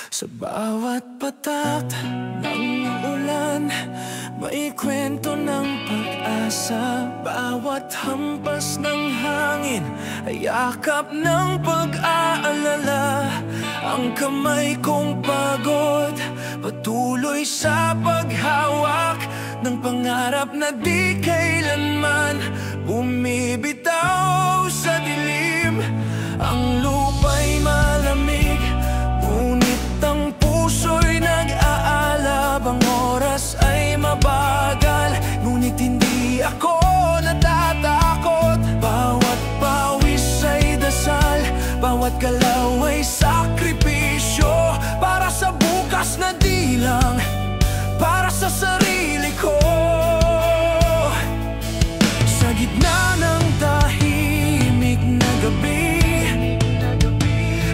Sa bawat patak ng ulan, may kwento ng pag-asa. Bawat hampas ng hangin ay yakap ng pag-aalala. Ang kamay kong pagod, patuloy sa paghawak ng pangarap na di kailanman bumibitaw sa dilim. Ang lupa'y malamig, ngunit ang puso'y nag-aalab. Ang oras ay mabagal, ngunit hindi ako natatakot. Bawat pawis ay dasal, bawat galaw ay sakripisyo. Para sa bukas na di lang, para sa sarili ko. Sa gitna ng tahimik na gabi,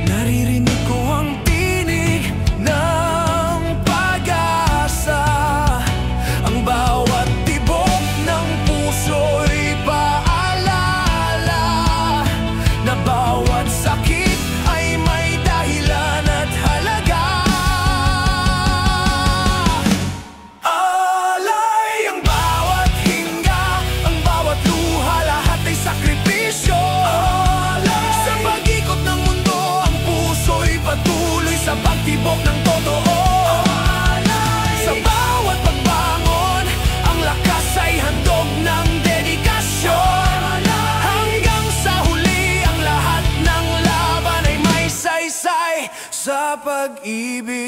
naririnig ko ang tinig ng pag-asa. Ang bawat tibok ng puso'y paalala na bawat sakit ay may dahilan at halaga. Alay ang bawat hinga, ang bawat luha, lahat ay sakripisyo. Sa pag-ikot ng mundo, ang puso'y patuloy sa pagtibok ng totoo. Sa bawat pagbangon, ang lakas ay handog ng dedikasyon. Hanggang sa huli, ang lahat ng laban ay may saysay sa pag-ibig.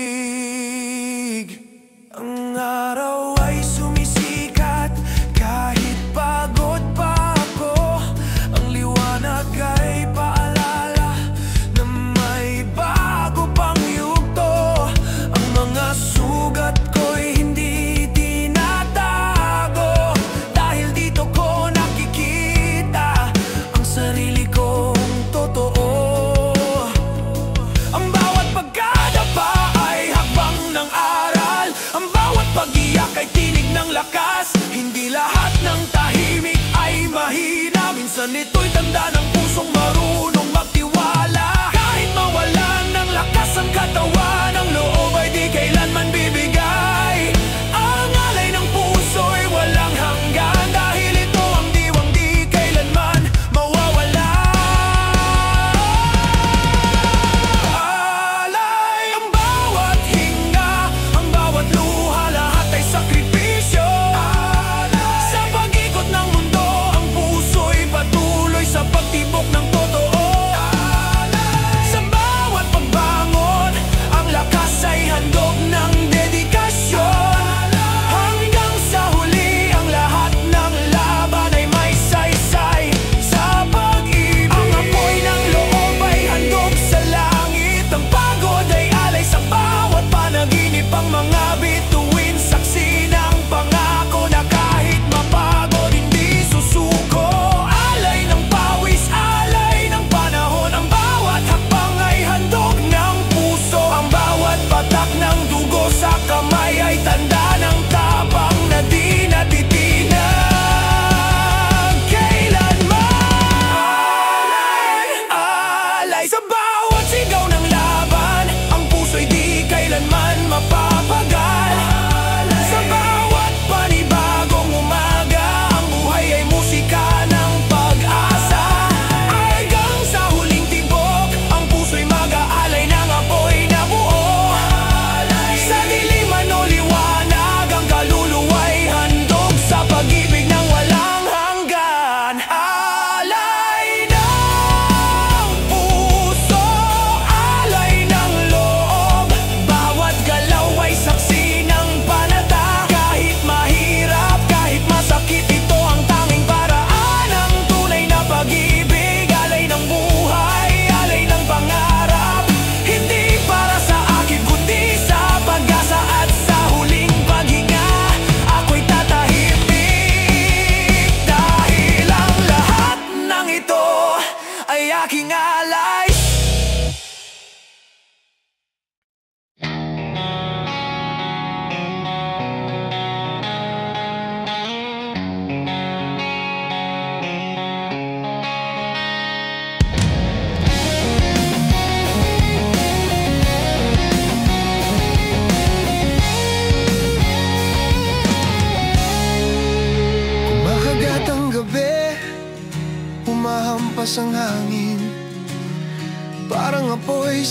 Ang araw ay sumisikat kahit pagod pa ako. Ang liwanag ay paalala na may bago pang yugto. Ang mga sugat ko'y hindi tinatago, dahil dito ko nakikita ang sarili kong totoo. Ang bawat pagkadapa ay hakbang ng aral. Ang bawat pag-iyak ay tinig ng lakas. Hindi lahat ng tahimik ay mahina. Minsan ito'y tanda ng pusong marunong magtiwala. Kahit mawalan ng lakas ang katawan, ang loob ay di kailanman bibigay. Ang alay ng puso'y walang hanggan, dahil ito ang diwang di kailanman mawawala. Alay ang bawat hinga, ang bawat luha, lahat ay sakripisyo. Sa pag-ikot ng mundo, ang puso'y patuloy sa pagtibok ng totoo.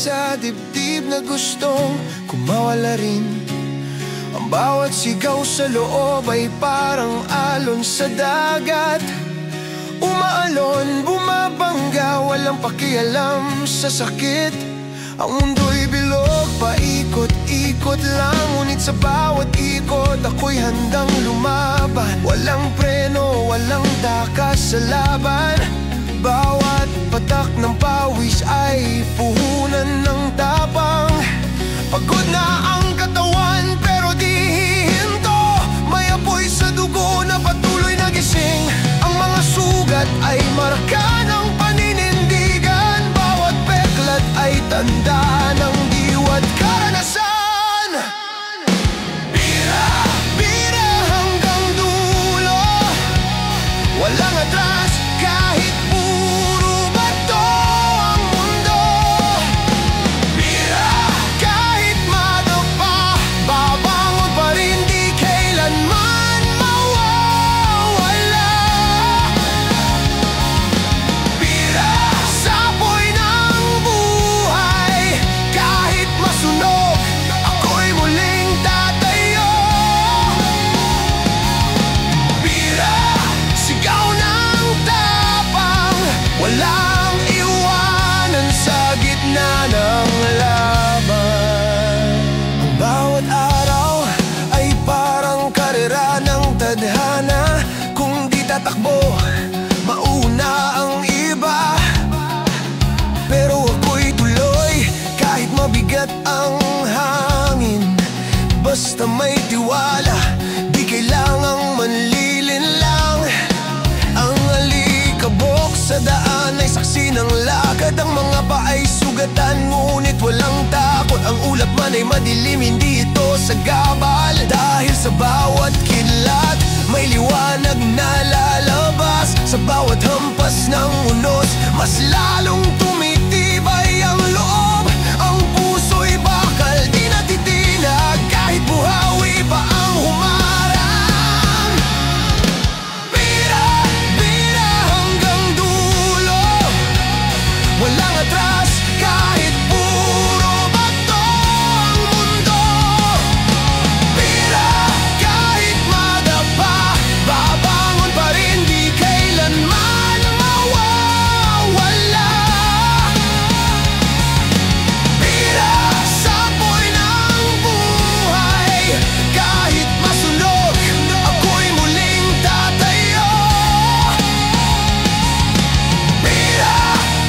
sa dibdib na gustong kumawala rin. Ang bawat sigaw sa loob ay parang alon sa dagat. Umaalon, bumabangga, walang pakialam sa sakit. Ang mundo'y bilog, paikot-ikot lang. Ngunit sa bawat ikot, ako'y handang lumaban. Walang preno, walang takas sa laban. Bawat patak ng pawis ay puhunan ng tapang. Pagod na ang katawan pero di hihinto. May apoy sa dugo na patuloy nagising. Ang mga sugat ay marka ng paninindigan. Bawat peklat ay tanda ng diwa't karanasan. Bira, bira hanggang dulo. Walang atras kahit puro bato ang mundo. Bira, kahit madapa, babangon pa rin, di kailanman mawawala. Bira, sapoy ng buhay, kahit masunog, ako'y muling tatayo. Bira, sigaw ng tapang, walang iwanan sa gitna ng laban. Ang bawat araw ay parang karera ng tadhana. Kung di tatakbo, mauna ang iba. Pero ako'y tuloy kahit mabigat ang hangin. Basta may tiwala, di kailangang manlilinlang. Ang alikabok sa daan ay saksi ng lakad. Ang mga paa ay sugatan, ngunit walang takot. Ang ulap man ay madilim, hindi ito sagabal. Dahil sa bawat kidlat, may liwanag na lalabas. Sa bawat hampas ng unos, mas lalong tumitibay ang loob. Ang puso'y bakal, di natitinag kahit buhawi pa ang humarang. Bira, bira hanggang dulo. Walang atras kahit puro bato ang mundo. Bira, kahit madapa, babangon pa rin, di kailanman mawawala. Bira, sapoy ng buhay, kahit masunog, ako'y muling tatayo. Bira,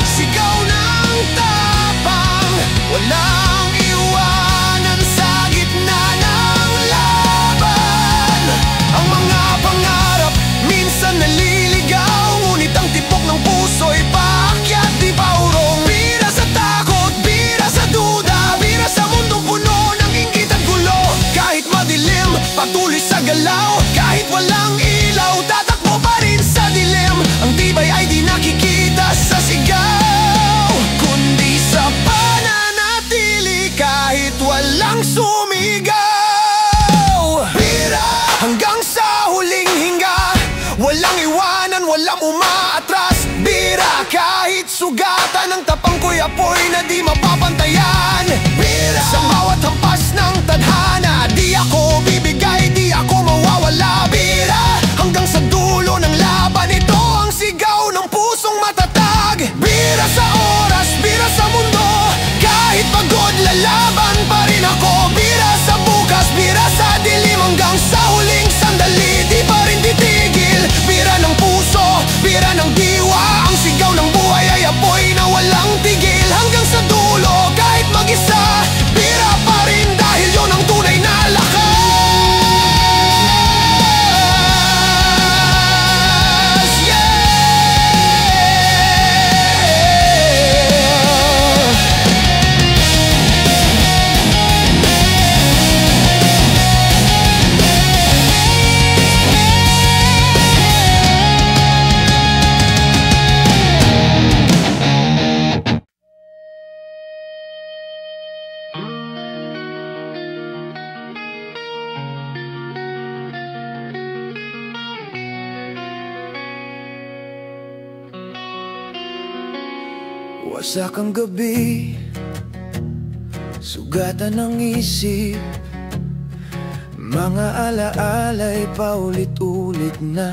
sigaw ng tapang, walang iwanan sa gitna ng laban. Ang mga pangarap minsan naliligaw, ngunit ang tibok ng puso'y paakyat, di pa urong. Bira sa takot, bira sa duda, bira sa mundong puno ng inggit at gulo. Kahit madilim, patuloy sa galaw. Kahit walang ilaw, tatakbo pa rin sa dilim. Ang tibay ay di nakikita sa sigaw, kundi sa pananatili kahit walang sumigaw. Bira, hanggang sa huling hinga, walang iwanan, walang umaatras. Bira, kahit sugatan ng tapang ko'y apoy na di mapapantayan. Bira, sa bawat hampas ng tadhana, di ako bibigay, di ako mawawala. Bira, hanggang sa dulo ng laban, ito ang sigaw ng pusong matatag. Bira sa oras, bira sa mundo, kahit pagod lalaban pa rin ako. Bira sa bukas, bira sa dilim, hanggang sa huling sandali, di pa rin titigil. Bira ng puso, bira ng diwa, ang sigaw ng buhay ay apoy na walang tigil. Hanggang sa dulo, kahit mag-isa, bira pa rin, dahil yun ang tunay na lakas. Wasak ang gabi, Sugatan ng isip, mga alaala'y paulit-ulit na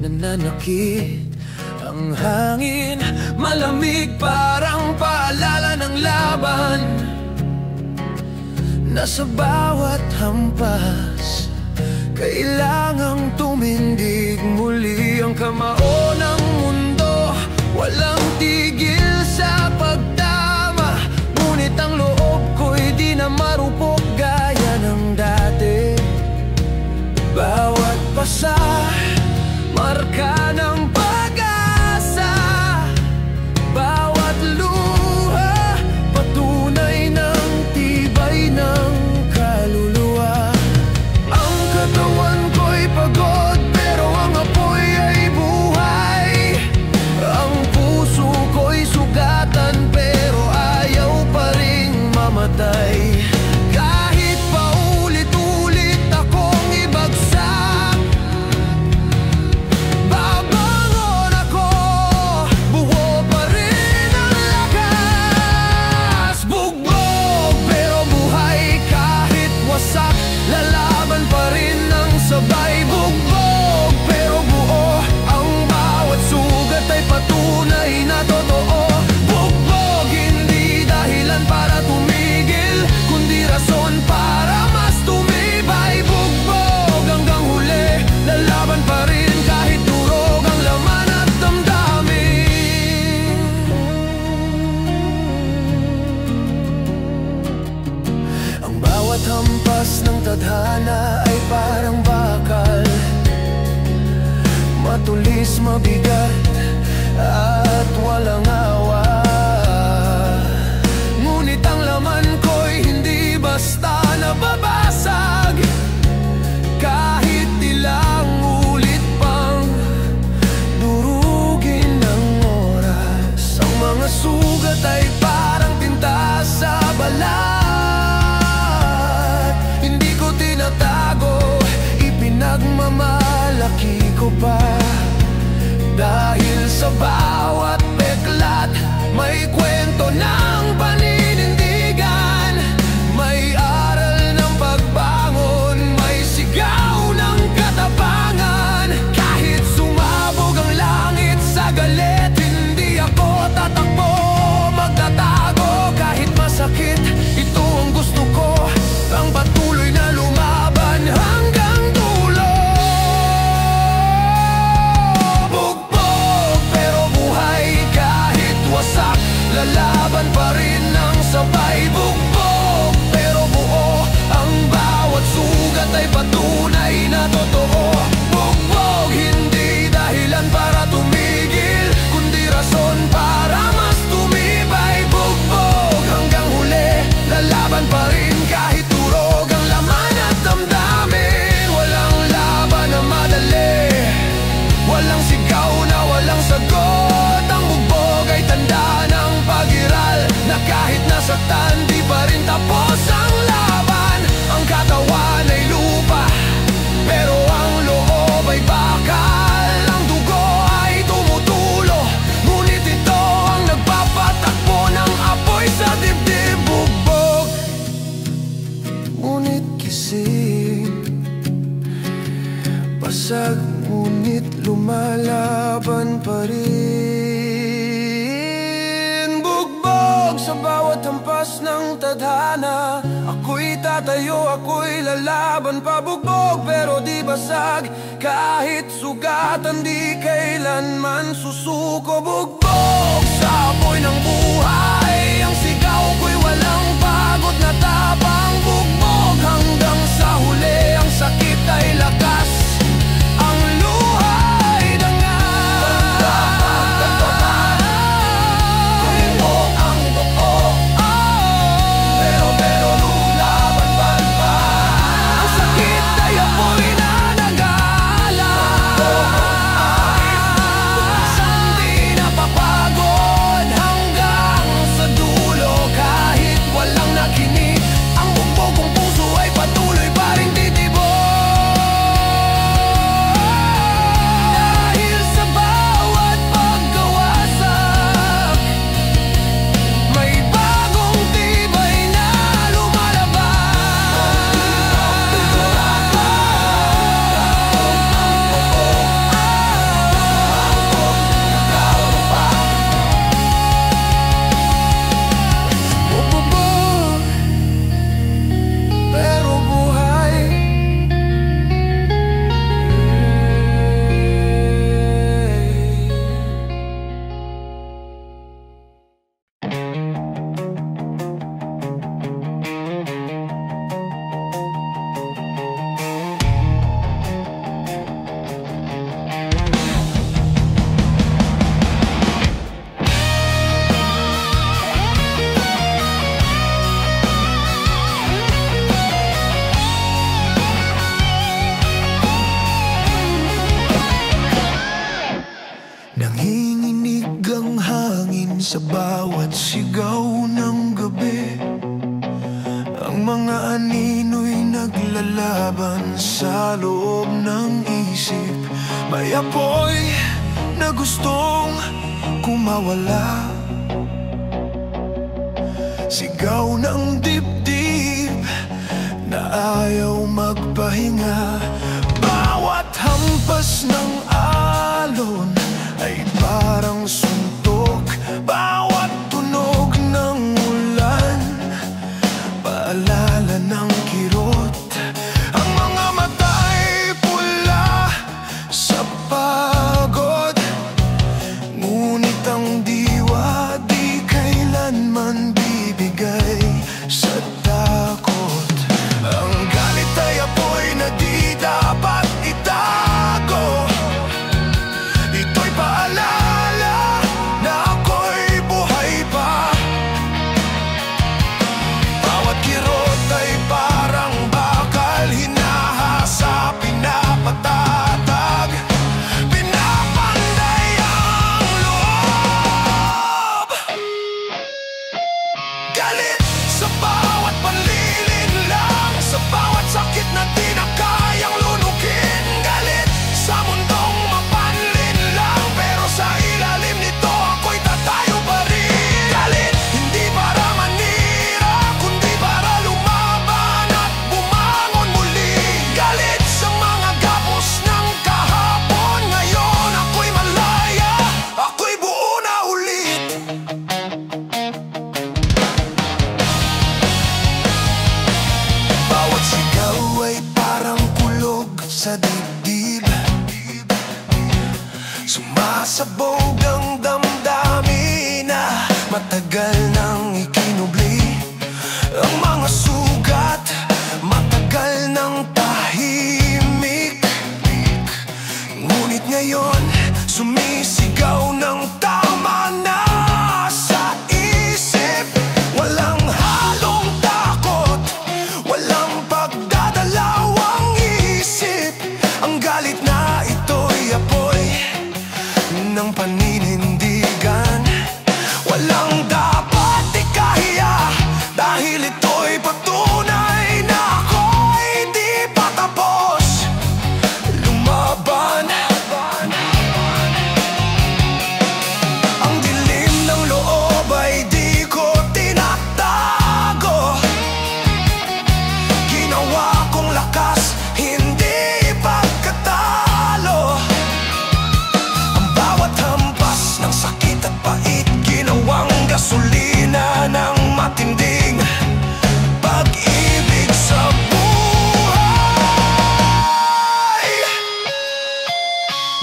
nananakit. Ang hangin malamig, parang paalala ng laban. Nasa bawat hampas, kailangang tumindig muli. Ang kamao ng mundo, walang tigil sa pagtama. Ngunit ang loob ko'y di na marupok gaya ng dati. Bawat pasa, marka ng pag-asa. Bawat luha, patunay ng tibay ng kaluluwa. Ang katawan ko'y pagod, pero ang apoy ay buhay. Ang puso ko'y sugatan, pero ayaw pa ring mamatay. Kahit paulit-ulit akong ibagsak, babangon ako, buo pa rin ang lakas. Bugbog pero buhay, kahit wasak, lalaban pa rin ng sabay. Bugbog pero buo, ang bawat sugat ay patunay na totoo. Bugbog hindi dahilan para tumigil, kundi rason para mas tumibay. Bugbog hanggang huli, lalaban pa rin kahit durog ang laman at damdamin. Ang bawat hampas ng tadhana ay parang bakal, matulis, mabigat at walang awa. Ngunit ang laman ko'y hindi basta nababasag. Kahit ilang ulit pang durugin ng oras, ang mga sugat ay parang tinta sa balat. Hindi ko tinatago, ipinagmamalaki ko pa. Dahil sa bawat peklat, may kwento ng paninindigan. May aral ng pagbangon, may sigaw ng katapangan. Kahit sumabog ang langit sa galit, hindi ako tatakbo, magtatago. Kahit masakit, ito ang gusto ko, ang patuloy na lumaban hanggang dulo. Bugbog pero buhay, kahit wasak, lalaban pa rin ng sabay. Bugbog pero buo, ang bawat sugat ay patunay na totoo. Bugbog hindi dahilan para tumigil, kundi rason para mas tumibay. Bugbog hanggang huli, lalaban pa rin kahit durog ang laman at damdamin. Walang laban na madali, walang sigaw na walang sagot. Ang bugbog ay tanda ng pag-iral, na kahit nasaktan, di pa rin tapos ang laban. Ang katawan ay lupa, pero ang loob ay bakal. Ang dugo ay tumutulo, ngunit ito ang nagpapatakbo ng apoy sa dibdib. Bugbog, ngunit gising. Basag, ngunit lumalaban pa rin. Bugbog sa bawat hampas ng tadhana, ako'y tatayo, ako'y lalaban pa. Bugbog pero di basag, kahit sugatan, di kailanman susuko. Bugbog sa apoy ng buhay, ang sigaw ko'y walang pagod na tapang. Bugbog hanggang sa huli, ang sakit ay lakas, ang luha ay dangal. Bugbog ang totoo, pero lulaban pa. Ang sakit ay apoy na nagala, di napapagod hanggang sa dulo. Sa bawat sigaw ng gabi, ang mga anino'y naglalaban sa loob ng isip. May apoy na gustong kumawala, sigaw ng dibdib na ayaw magpahinga. Bawat hampas ng alon ay parang suntok, bawat tunog ng ulan paalala ng kirot. Ang mga mata'y pula sa pagod, ngunit ang diwa di kailanman bibigay sa takot. Ang galit ay apoy na di dapat itago, ito'y paalala na ako'y buhay pa. Bawat kirot ay parang bakal, hinahasa, pinapatatag, pinapanday ang loob. Galit sa bawat panlilinlang, sa bawat sakit na di na kayang lunukin. Galit sa mundong mapanlin lang, pero sa ilalim nito ako'y tatayo pa rin. Galit hindi para manira, kundi para lumaban at bumangon muli. Galit sa mga gapos ng kahapon, ngayon ako'y malaya, ako'y buo na ulit. Bawat sigaw ay parang kulog sa dibdib, sumasabog ang damdamin na matagal nang ikinubli. Ang mga sugat matagal nang tahimik, ngunit ngayon sumisigaw ng tama na sa isip. Walang halong takot, walang pagdadalawang isip. Ang galit na ito'y apoy ng paninindigan. Walang dapat ikahiya, dahil ito'y patunay na ako'y di pa tapos lumaban. Ang dilim ng loob ay di ko tinatago, ginawa kong lakas, hindi pagkatalo. Ang bawat hampas ng sakit at pait, ginawang gasolina ng matinding pag-ibig sa buhay.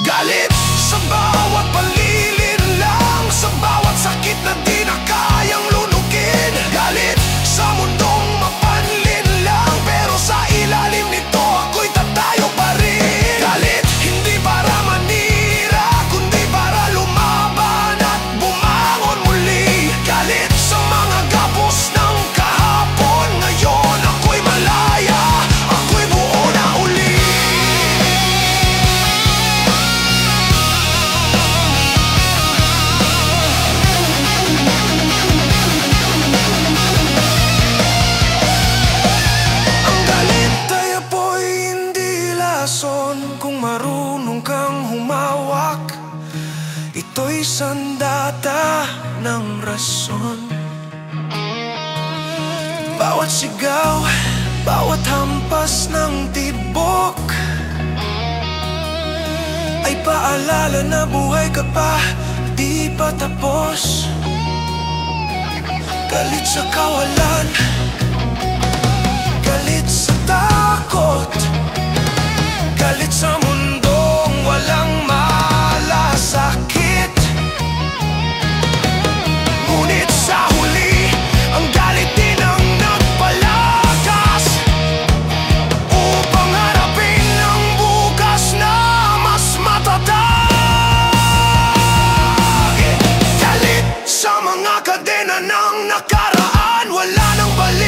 Galit sa bawat panlilinlang, sa bawat sakit na di na kayang lunukin. Galit sa mundong mapanlin lang, pero sa ilalim nito ako'y tatayo pa rin. Galit hindi para manira, kundi para lumaban at bumangon muli. Galit sa mga gapos ng kahapon, ngayon ako'y malaya, ako'y buo na uli. Ang galit ay apoy, hindi lason. Kung marunong kang humawak, ito'y sandata ng rason. Bawat sigaw, bawat hampas ng tibok ay paalala na buhay ka pa, di pa tapos. Galit sa kawalan, galit sa takot, galit sa mundong walang malasakit. Ngunit sa huli, ang galit din ang nagpalakas upang harapin ang bukas na mas matatag. Galit sa mga kadena ng nakaraan, wala nang balik.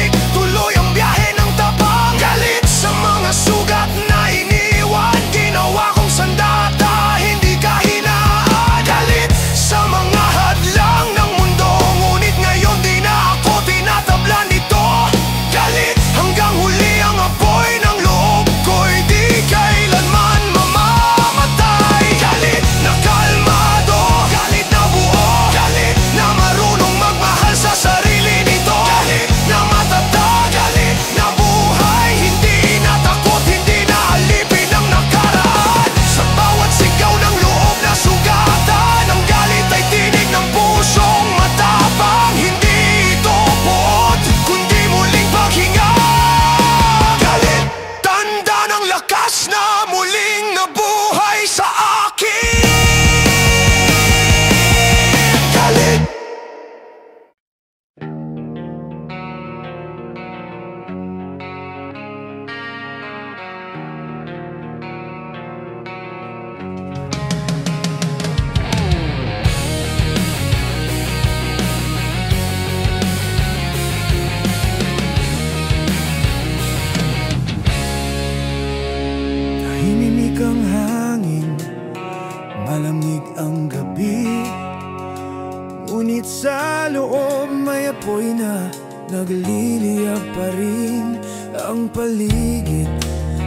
apoy na nagliliyab pa rin ang paligid.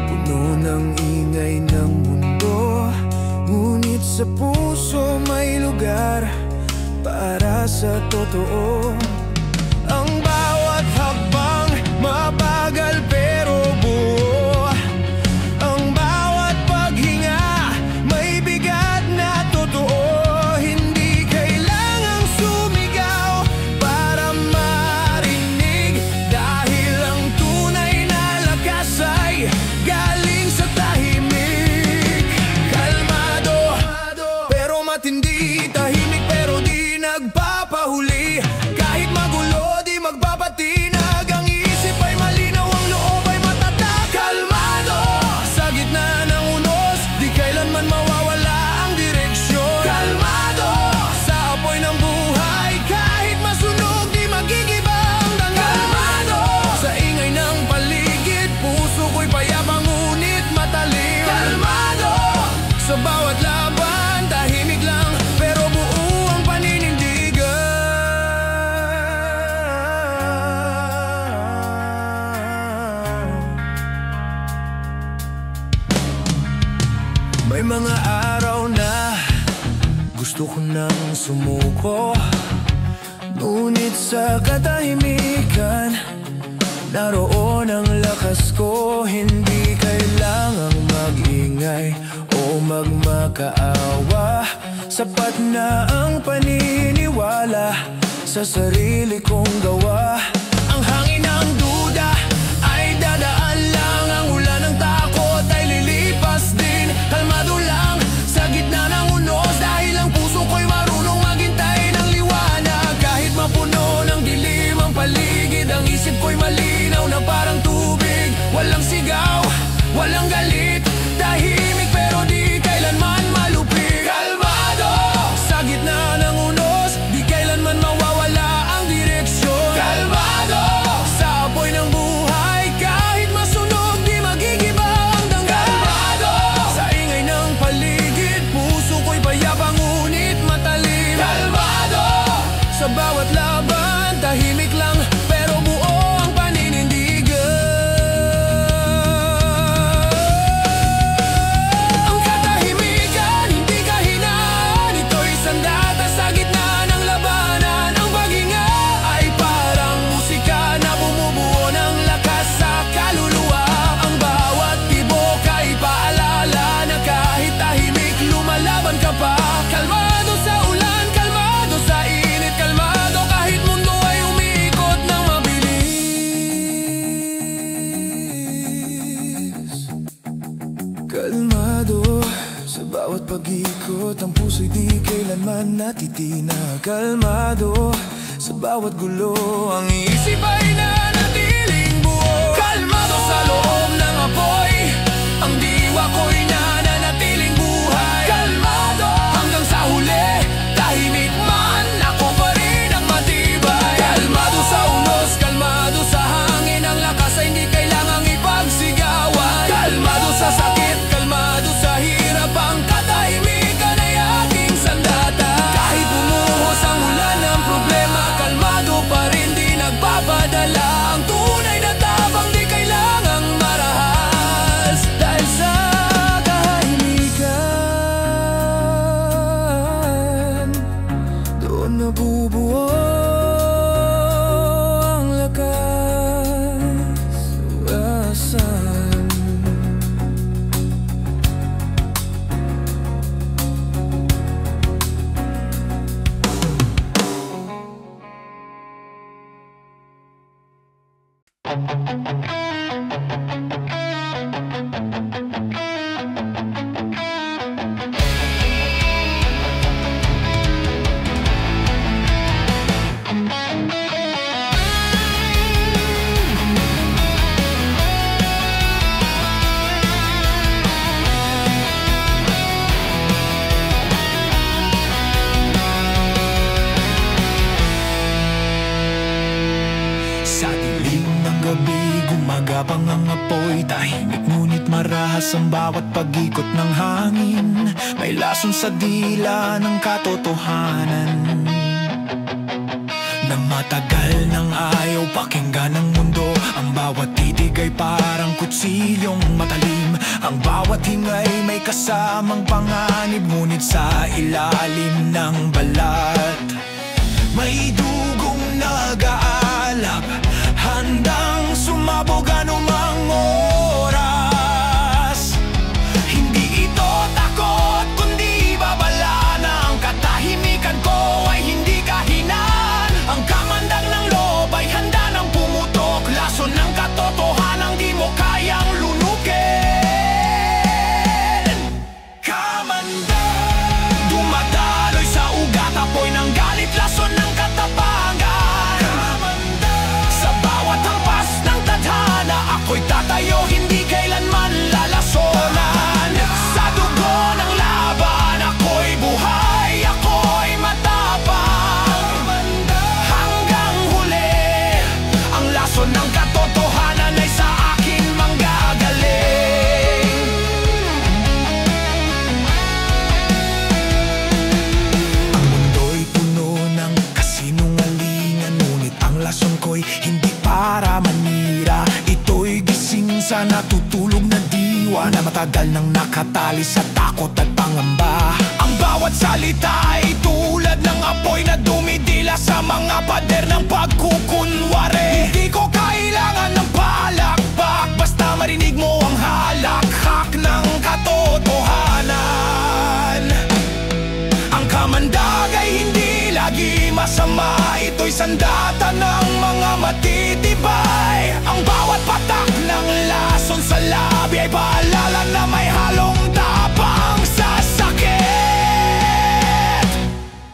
Puno ng ingay ng mundo, ngunit sa puso may lugar para sa totoo. Ang bawat hakbang mabagal pero buo. Ang bawat paghinga may bigat na totoo. Hindi kailangang sumigaw para marinig, dahil ang tunay na lakas ay galing sa tahimik. Kalmado pero matindi, tahimik pero di nagpapahuli. Kahit magulo di magpapatinag, ang isip ay malinaw, ang loob ay matatag. Kalmado sa gitna ng unos, di kailanman mawawala ang direksyon. Kalmado sa apoy ng buhay, kahit masunog di magigiba ang dangal. Kalmado sa ingay ng paligid, puso ko'y payapa ngunit matalim. Kalmado sa bawat laban, tahimik lang pero buo ang paninindigan. May mga araw na gusto ko nang sumuko, ngunit sa katahimikan naroon ang lakas ko. Hindi kailangang mag-ingay o magmakaawa, sapat na ang paniniwala sa sarili kong gawa. Ang hangin ng duda ay dadaan lang, ang ulan ng takot ay lilipas din. Kalmado lang sa gitna ng unos, dahil ang puso ko'y marunong maghintay ng liwanag. Kahit mapuno ng dilim ang paligid, ang isip ko'y malinaw na parang tubig. Walang sigaw, walang galit, tahimik pero di kailanman malupit. Kalmado sa gitna ng unos, di kailanman mawawala ang direksyon. Kalmado sa apoy ng buhay, kahit masunog di magigiba ang dangal. Kalmado sa ingay ng paligid, puso ko'y payapa ngunit matalim. Kalmado sa bawat laban, tahimik lang pero buo ang paninindigan. Ang katahimikan, hindi kahinaan, ito'y sandata sa gitna ng labanan. Ang paghinga ay parang musika na bumubuo ng lakas sa kaluluwa. Ang bawat tibok ay paalala na kahit tahimik, lumalaban ka pa. Kalmado sa ulan, kalmado sa init, kalmado kahit mundo ay umiikot ng mabilis. Kalmado sa bawat pag-ikot, ang puso'y di kailanman natitinag. Kalmado sa bawat gulo, ang isip ay nanatiling buo. Kalmado sa loob ng apoy, ang diwa ko'y nananatiling buhay. Kalmado hanggang sa huli, tahimik man, ako pa rin ang matibay. Kalmado sa unos, kalmado sa hangin, ang lakas ay hindi kailangang ipagsigawan. Kalmado sa sakit, kalmado sa hirap, ang katahimikan ay aking sandata. Kahit bumuhos ang ulan ng problema, kalmado pa rin di nagpapadala. Ang tunay na tapang di kailangang marahas, dahil sa kahimikan doon nabubuo ang lakas-wasan. Gumagapang ang apoy, tahimik ngunit marahas ang bawat pag-ikot ng hangin. May lason sa dila ng katotohanan. Na matagal nang ayaw pakinggan ng mundo. Ang bawat titig ay parang kutsilyong matalim. Ang bawat hingay may kasamang panganib, ngunit sa ilalim ng balat may dugong nag-aalap, handang sumabog anumang oras. Hindi ito takot, kundi babala na ang katahimikan ko ay hindi kahinaan. Ang kamandag ng loob ay handa ng pumutok, lason ng katotohanang di mo kayang lunukin. Kamandag, dumadaloy sa ugat, apoy ng galit, lason ng katapangan. Kamandag, sa bawat hampas ng tadhana, ako'y tatayo, hindi kailanman lalasonan. Sa dugo ng laban, ako'y buhay, ako'y matapang. Hanggang huli, ang lason ng katotohanan ay sa akin manggagaling. Ang mundo'y puno ng kasinungalingan, ngunit ang lason ko'y hindi para manira. Ito'y gising sa natutulog na diwa na matagal nang nakatali sa takot at pangamba. Ang bawat salita ay tulad ng apoy na dumidila sa mga pader ng pagkukunwari. Hindi ko kailangan ng palakpak, basta marinig mo ang halakhak ng katotohanan. Ang kamandag ay hindi lagi masama, ito'y sandata ng mga matitibay. Ang bawat patak ng lason sa labi ay paalala na may halong tapang sa sakit.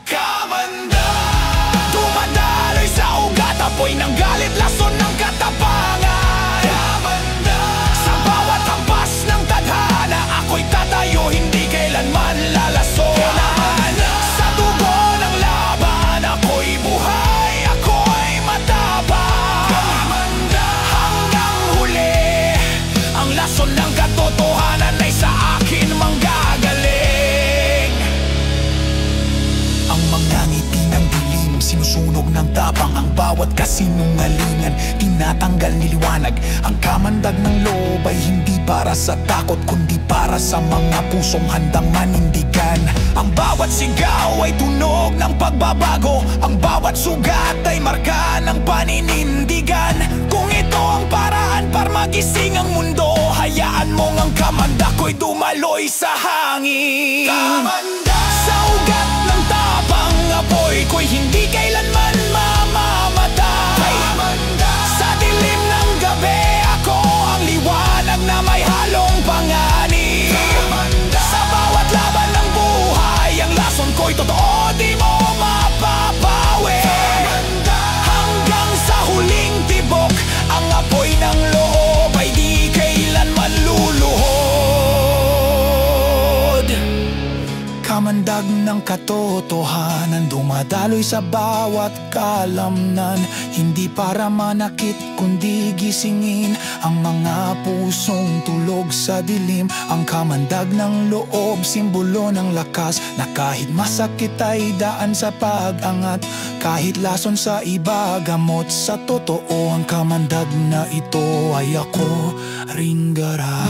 Kamandag, dumadaloy sa ugat, apoy ng galit, lason ng katapangan. Kamandag, sa bawat hampas ng tadhana, ako'y tatayo, hindi kailanman lalasonan. Sa dugo ng laban, ako'y buhay, ako'y matapang. Hanggang huli, ang lason ng katotohanan ay sa akin manggagaling. Ang mga ngiti ng dilim, sinusunog ng tapang. Ang bawat kasinungalingan, tinatanggal niliwanag. Ang kamandag ng loob ay hindi para sa takot, kundi para sa mga pusong handang manindigan. Ang bawat sigaw ay tunog ng pagbabago, ang bawat sugat ay marka ng paninindigan. Kung ito ang paraan para magising ang mundo, hayaan mong ang kamandag ko'y dumaloy sa hangin. Kamandag, sa ugat ng tapang, apoy ko'y hindi kailanman mamamatay. Kamandag, sa dilim ng gabi, ako ang liwanag na may halong panganib. Kamandag, sa bawat laban ng buhay, ang lason ko'y totoo, di mo mapapawi. Kamandag, hanggang sa huling tibok, ang apoy ng loob ay di kailanman luluhod. Kamandag ng katotohanan, dumadaloy sa bawat kalamnan. Hindi para manakit, kundi gisingin ang mga pusong tulog sa dilim. Ang kamandag ng loob, simbolo ng lakas, na kahit masakit ay daan sa pag-angat. Kahit lason sa iba, gamot sa totoo. Ang kamandag na ito ay ako, Ringara.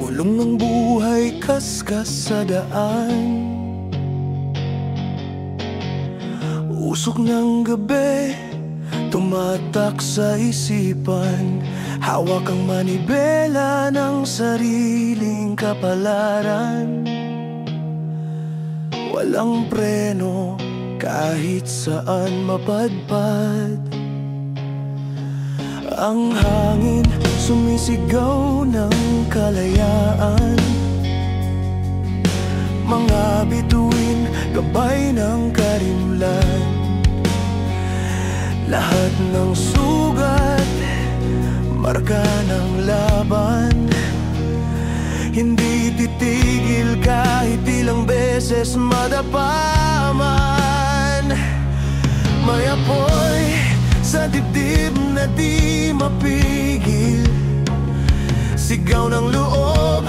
Bulong ng buhay, kaskas sa daan, usok ng gabi, tumatak sa isipan. Hawak ang manibela ng sariling kapalaran. Walang preno, kahit saan mapadpad. Ang hangin sumisigaw ng kalayaan. Mga bituin gabay ng karimlan. Lahat ng sugat, marka ng laban, hindi titigil kahit ilang beses madapa man. May apoy sa dibdib na di mapigil, sigaw ng loob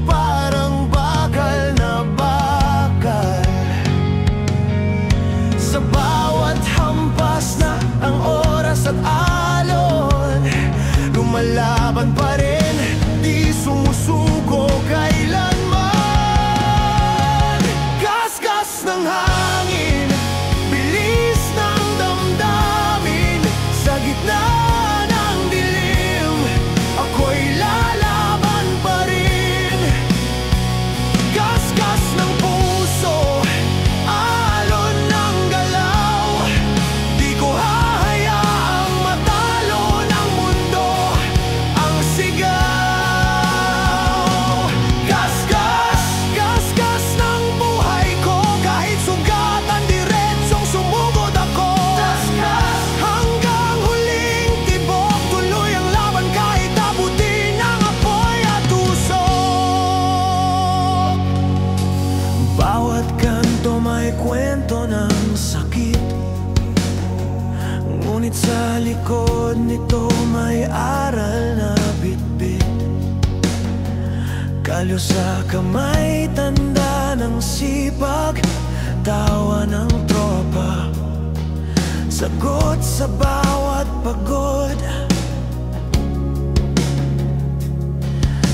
parang bakal na bakal. Sa bawat hampas na ang oras at alon, lumalaban pa rin, di sumusuko kailanman. Gasgas ng hangin, bilis ng damdamin, sa gitna ng dilim, ako'y lalaban pa rin. Gasgas ng puso, alon ng galaw, di ko hahayaang matalo ng mundo ang sigaw. Gasgas, gasgas ng buhay ko, kahit sugatan diretsong sumugod ako. Gasgas, hanggang huling tibok, tuloy ang laban kahit abutin ang apoy at usok. Bawat kanto may kwento ng sakit, ngunit sa likod nito may aral na bitbit. Kalyo sa kamay, tanda ng sipag, tawa ng tropa, sagot sa bawat pagod.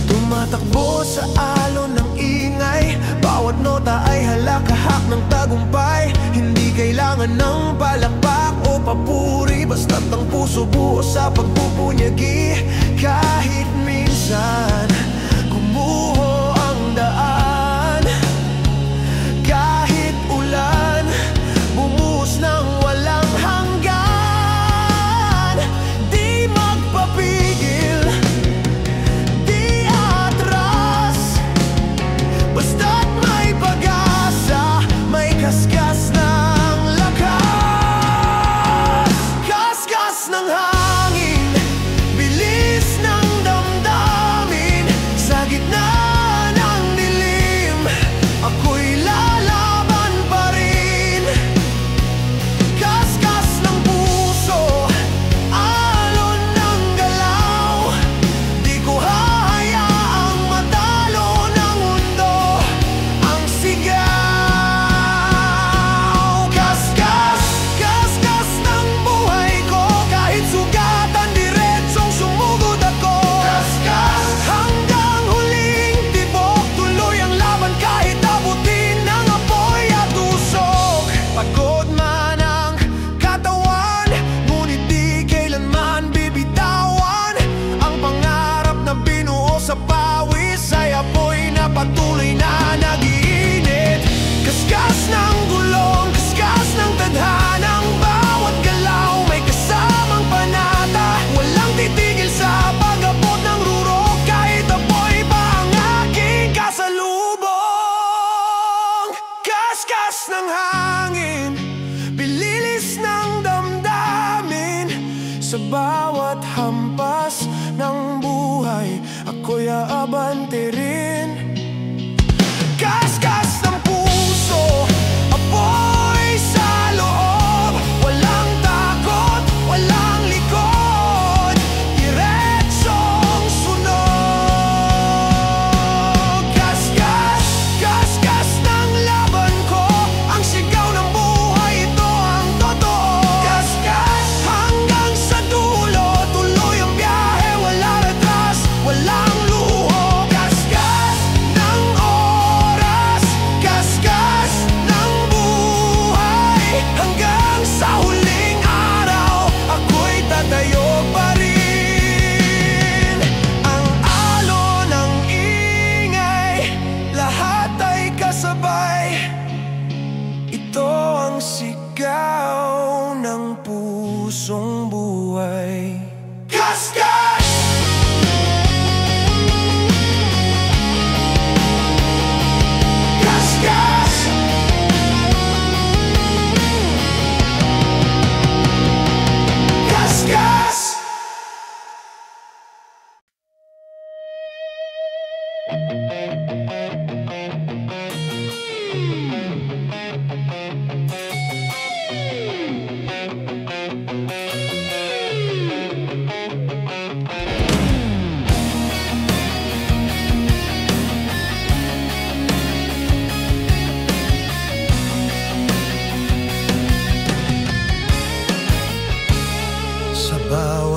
Tumatakbo sa alon ng ingay, bawat nota ay halakahak ng tagumpay. Hindi kailangan ng palakpak o papuri, basta't ang puso buo sa pagpupunyagi. Kahit minsan gumuho ang daan, kahit ulan bumuhos ng walang hanggan, di magpapigil, di atras, basta't may pag-asa, may kaskas ng lakas. Kaskas ng hangin, bilis ng damdamin, sa gitna ng dilim, ako'y lalaban pa rin. Kaskas ng puso, alon ng galaw, di ko hahayaang matalo ng mundo ang sigaw. Kaskas, kaskas ng buhay ko, kahit sugatan diretsong sumugod ako. Kaskas, hanggang huling tibok, tuloy ang laban kahit abutin ng apoy at usok. Pagod man ang katawan, ngunit di kailanman bibitawan. Ang pangarap na binuo sa pawis ay apoy na patuloy na nag-iinit. Kaskas ng gulong, kaskas ng tadhanang bawat galaw, may kasamang panata, walang titigil sa pag-abot ng rurok, kahit apoy pa ang aking kasalubong. Kaskas ng hangin, bililis ng damdamin, sa bawat hampas ng buhay, ako'y aabante rin. Kaskas ng puso, apoy sa loob, walang takot, walang likod, diretsong sunog. Kaskas, kaskas ng laban ko, ang sigaw ng buhay, ito ang totoo. Kaskas, hanggang sa dulo, tuloy ang biyahe, wala retras, walang luho. Kaskas ng oras, kaskas ng buhay, hanggang sa huling araw, ako'y tatayo pa rin. Ang alon ng ingay, lahat ay kasabay, ito ang sigaw ng pusong buhay. Kaskas! Kaskas!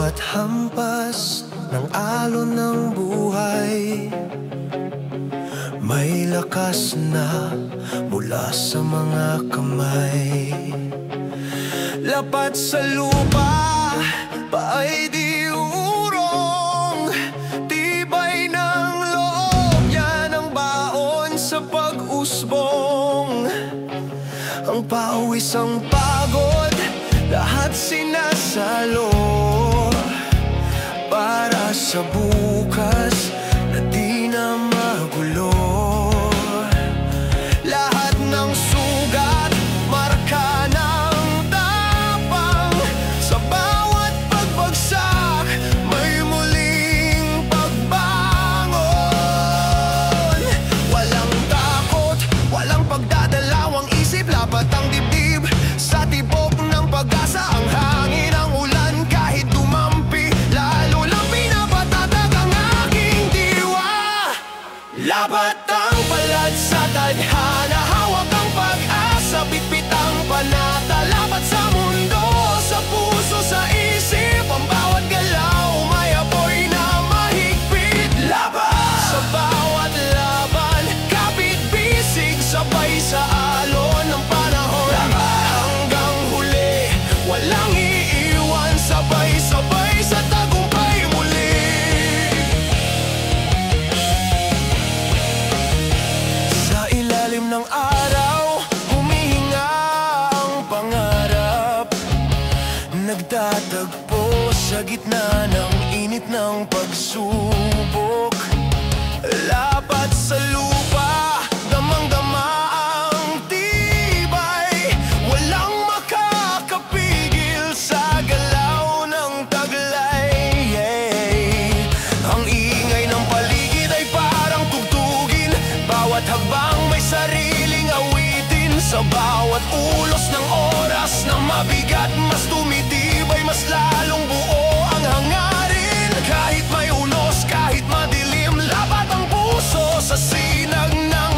bawat hampas ng alon ng buhay, may lakas na mula sa mga kamay. Lapat sa lupa, paay di urong, tibay ng loob, yan ang baon sa pag-usbong. Ang pawis, ang pagod, lahat sinasalo para sa bukas na di na magulo. Lahat ng sugat, marka ng tapang, sa bawat pagbagsak may muling pagbangon. Walang takot, walang pagdadalawang isip, lapat ang dibdib sa tibok ng pag-asa. Ang hangin, ang ulan, kahit dumampi, lalo lang pinapatatag ang aking diwa. Lapat ang palad sa tadhana, hawak ang pag-asa, bitbit ang panata. Lapat sa mundo, sa puso, sa isip, ang bawat galaw may apoy na mahigpit. Laban sa bawat laban, kapit bisig, sabay sa alon ng panahon. Hanggang huli, walang iiwan, sabay-sabay sa tagumpay muli. Sa ilalim ng araw, humihinga ang pangarap, nagtatagpo sa gitna ng init ng pagsubok. Lapat sa lupa, damang-dama ang tibay, walang makakapigil sa galaw ng taglay. Ang ingay ng paligid ay parang tugtugin, bawat hagbang may sariling awitin. Sa bawat ulos ng oras na mabigat, mas tumitibay, mas lalong buo ang hangarin. Kahit may unos, kahit madilim, lapat ang puso sa sinag ng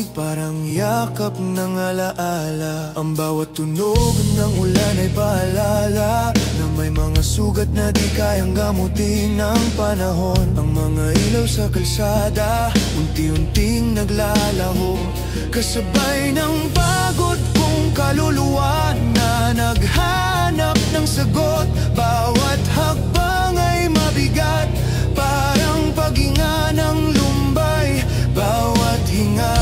panig parang yakap ng alaala. Ang bawat tunog ng ulan ay paalala na may mga sugat na di kayang gamutin ng panahon. Ang mga ilaw sa kalsada unti-unting naglalaho, kasabay ng pagod kong kaluluwa na naghanap ng sagot. Bawat hakbang ay mabigat, parang paghinga ng lumbay. Bawat hinga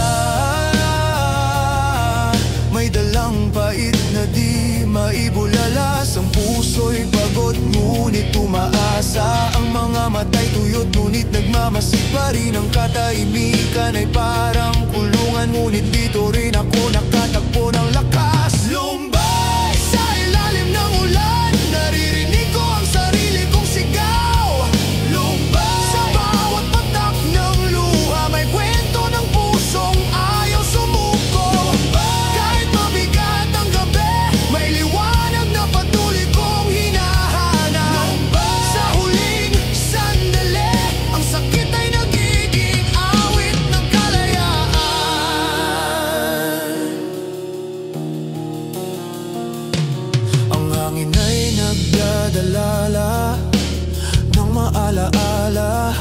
may dalang pait na di maibulalas. Ang puso'y pagod ngunit umaasa. Ang mga mata'y tuyot ngunit nagmamasid pa rin. Ang katahimikan ay parang kulungan, ngunit dito rin ako nakatagpo ng lakas. Lumbay sa ilalim ng ulan, naririnig ko ang sarili kong sigaw. Lumbay sa bawat patak ng luha, may kwento ng pusong ayaw sumuko. Kahit mabigat ang gabi, may liwanag na patuloy kong hinahanap. Sa huling sandali, ang sakit ay nagiging awit ng kalayaan. Ang hangin ay nagdadalala ng maalaala,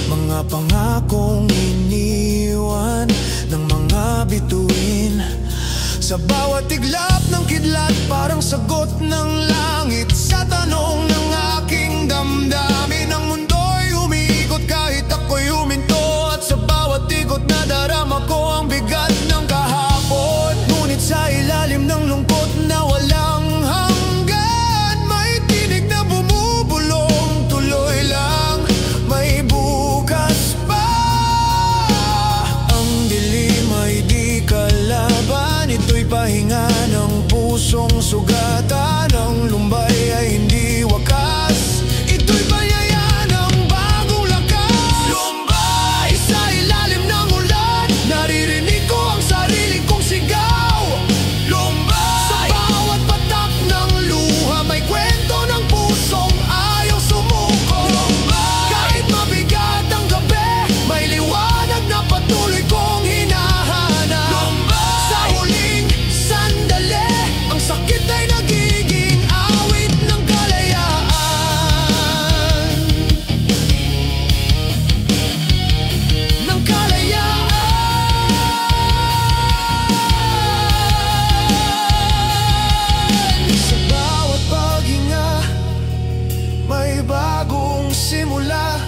mga pangakong iniwan ng mga bituin. Sa bawat iglap ng kidlat, parang sagot ng langit sa tanong ng aking damdamin. Ang mundo'y umiikot kahit ako'y huminto, at sa bawat ikot nadarama ko ang bigat ng kahapon. Ngunit sa ilalim ng lungkot na walang hanggan, may tinig na bumubulong. Tuloy lang, may bukas pa. Ang dilim ay di kalaban, ito'y pahinga ng pusong sugatan. Ang lumbay ay hindi wakas, ito'y panyaya ng bagong lakas. Lumbay sa ilalim ng ulan, naririnig ko ang sarili kong sigaw. Lumbay sa bawat patak ng luha, may kwento ng pusong ayaw sumuko. Lumbay kahit mabigat ang gabi, may liwanag na patuloy kong hinahanap. Lumbay sa huling sandali, ang sakit ay nagiging awit ng kalayaan. Ng kalayaan. Sa bawat paghinga, may bagong simula.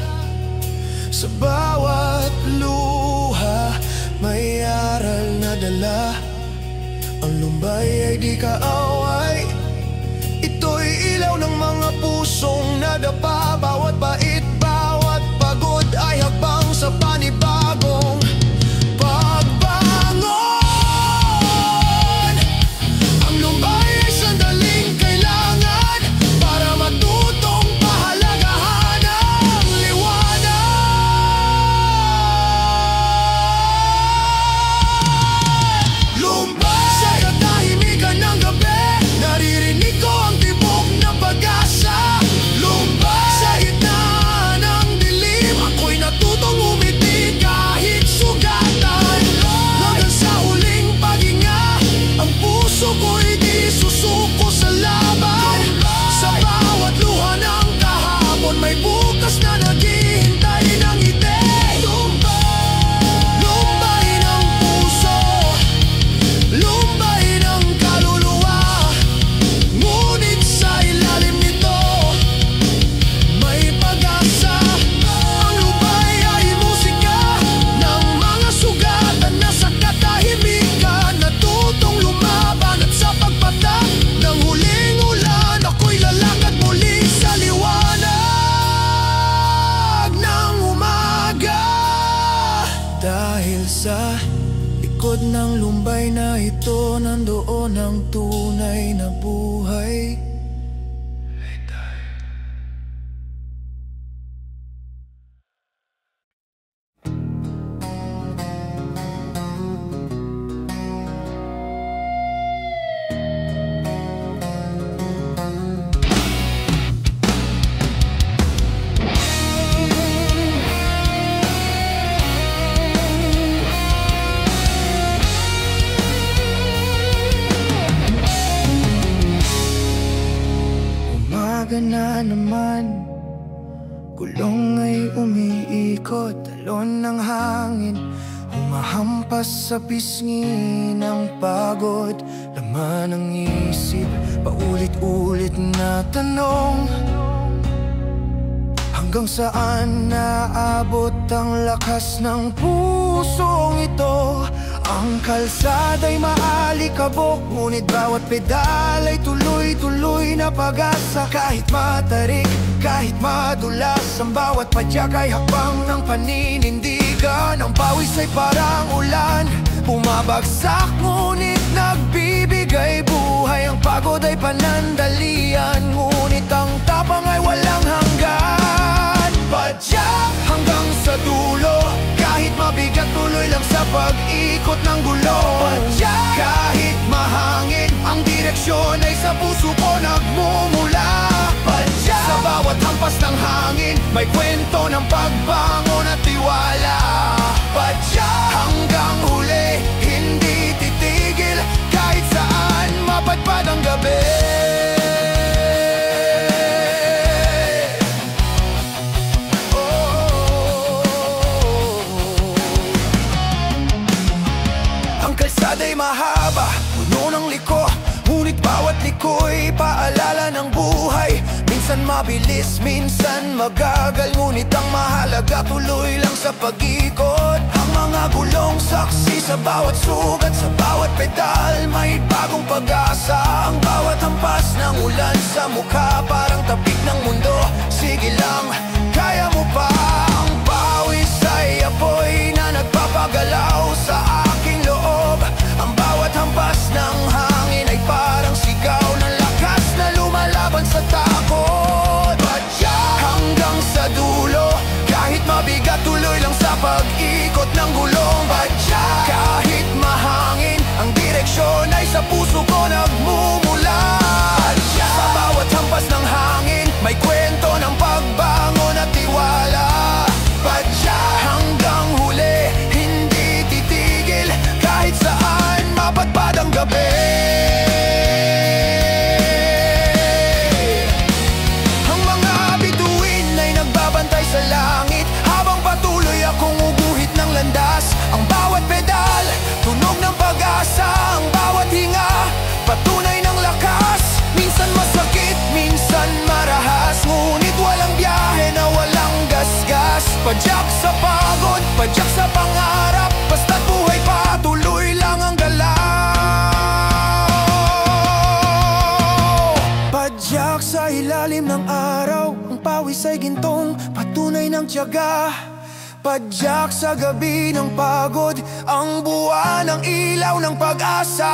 Sa bawat luha, may aral na dala. Ang lumbay ay di kaaway, ito'y ilaw ng mga pusong nadapa. Bawat bait, bawat pagod ay hakbang sa panibagong pagbangon. Ang lumbay ay sandaling kailangan para matutong pahalagahan ang liwanag. Lumbay sa katahimikan ng gabi, naririnig ko ang tibok ng pag-asa. Lumbay sa gitna ng dilim, ako'y natutong umiti kahit sugatan. Hanggang sa huling paghinga, ang puso ko'y di susuko sa laban. Sa bawat luha ng kahapon, may bukas na naghihintay ng ngiti. Lumbay ng puso, lumbay ng kaluluwa, ngunit sa ilalim nito, may pag-asa. Ang lumbay ay musika ng mga sugatan na sa katahimikan natutong lumaban. At sa pagpatak ng huling ulan, ako'y lalakad muli sa liwanag ng umaga. Dahil sa likod ng lumbay na ito, nandoon ang tunay na buhay. na naman. Gulong ay umiikot, talon ng hangin, humahampas sa pisngi ng pagod. Laman ng isip, paulit-ulit na tanong, hanggang saan naabot ang lakas ng pusong ito? Ang kalsada'y maalikabok, ngunit bawat pedal ay tuloy-tuloy na pag-asa. Kahit matarik, kahit madulas, ang bawat padyak ay hakbang ng paninindigan. Ang pawis ay parang ulan, bumabagsak ngunit nagbibigay buhay. Ang pagod ay panandalian, ngunit ang tapang ay walang hanggan. Padyak hanggang sa dulo, kahit mabigat tuloy lang sa pag-ikot ng gulong. Padyak kahit mahangin, ang direksyon ay sa puso ko nagmumula. Padyak sa bawat hampas ng hangin, may kwento ng pagbangon at tiwala. Padyak hanggang huli, hindi titigil, kahit saan mapadpad ang gabi. Kalsada'y mahaba, puno ng liko, ngunit bawat liko'y paalala ng buhay. Minsan mabilis, minsan magagal, ngunit ang mahalaga tuloy lang sa pag-ikot. Ang mga gulong saksi sa bawat sugat, sa bawat pedal may bagong pag-asa. Ang bawat hampas ng ulan sa mukha, parang tapik ng mundo. Sige lang, kaya mo pa. Ang pawis ay apoy na nagpapagalaw sa aking loob. Ang bawat hampas ng hangin ay parang sigaw ng lakas na lumalaban sa takot. Padyak hanggang sa dulo, kahit mabigat tuloy lang sa pag-ikot ng gulong. Padyak kahit mahangin, ang direksyon ay sa puso ko nagmumula. Padyak sa bawat hampas ng hangin, may kwento ng pagbangon at tiwala. Padyak hanggang huli, hindi titigil, kahit saan mapadpad ang gabi. Ang mga bituin ay nagbabantay sa langit, habang patuloy akong uguhit ng landas. Ang bawat pedal, tunog ng pag-asa. Ang bawat hinga, patunay ng lakas. Minsan masakit, minsan marahas, ngunit walang biyahe na walang gasgas. Padyak sa pagod, padyak sa pangarap, basta't buhay patuloy lang ang galaw. Padyak sa ilalim ng araw, ang pawis ay gintong, patunay ng tiyaga. Padyak sa gabi ng pagod, ang buwan ng ilaw ng pag-asa.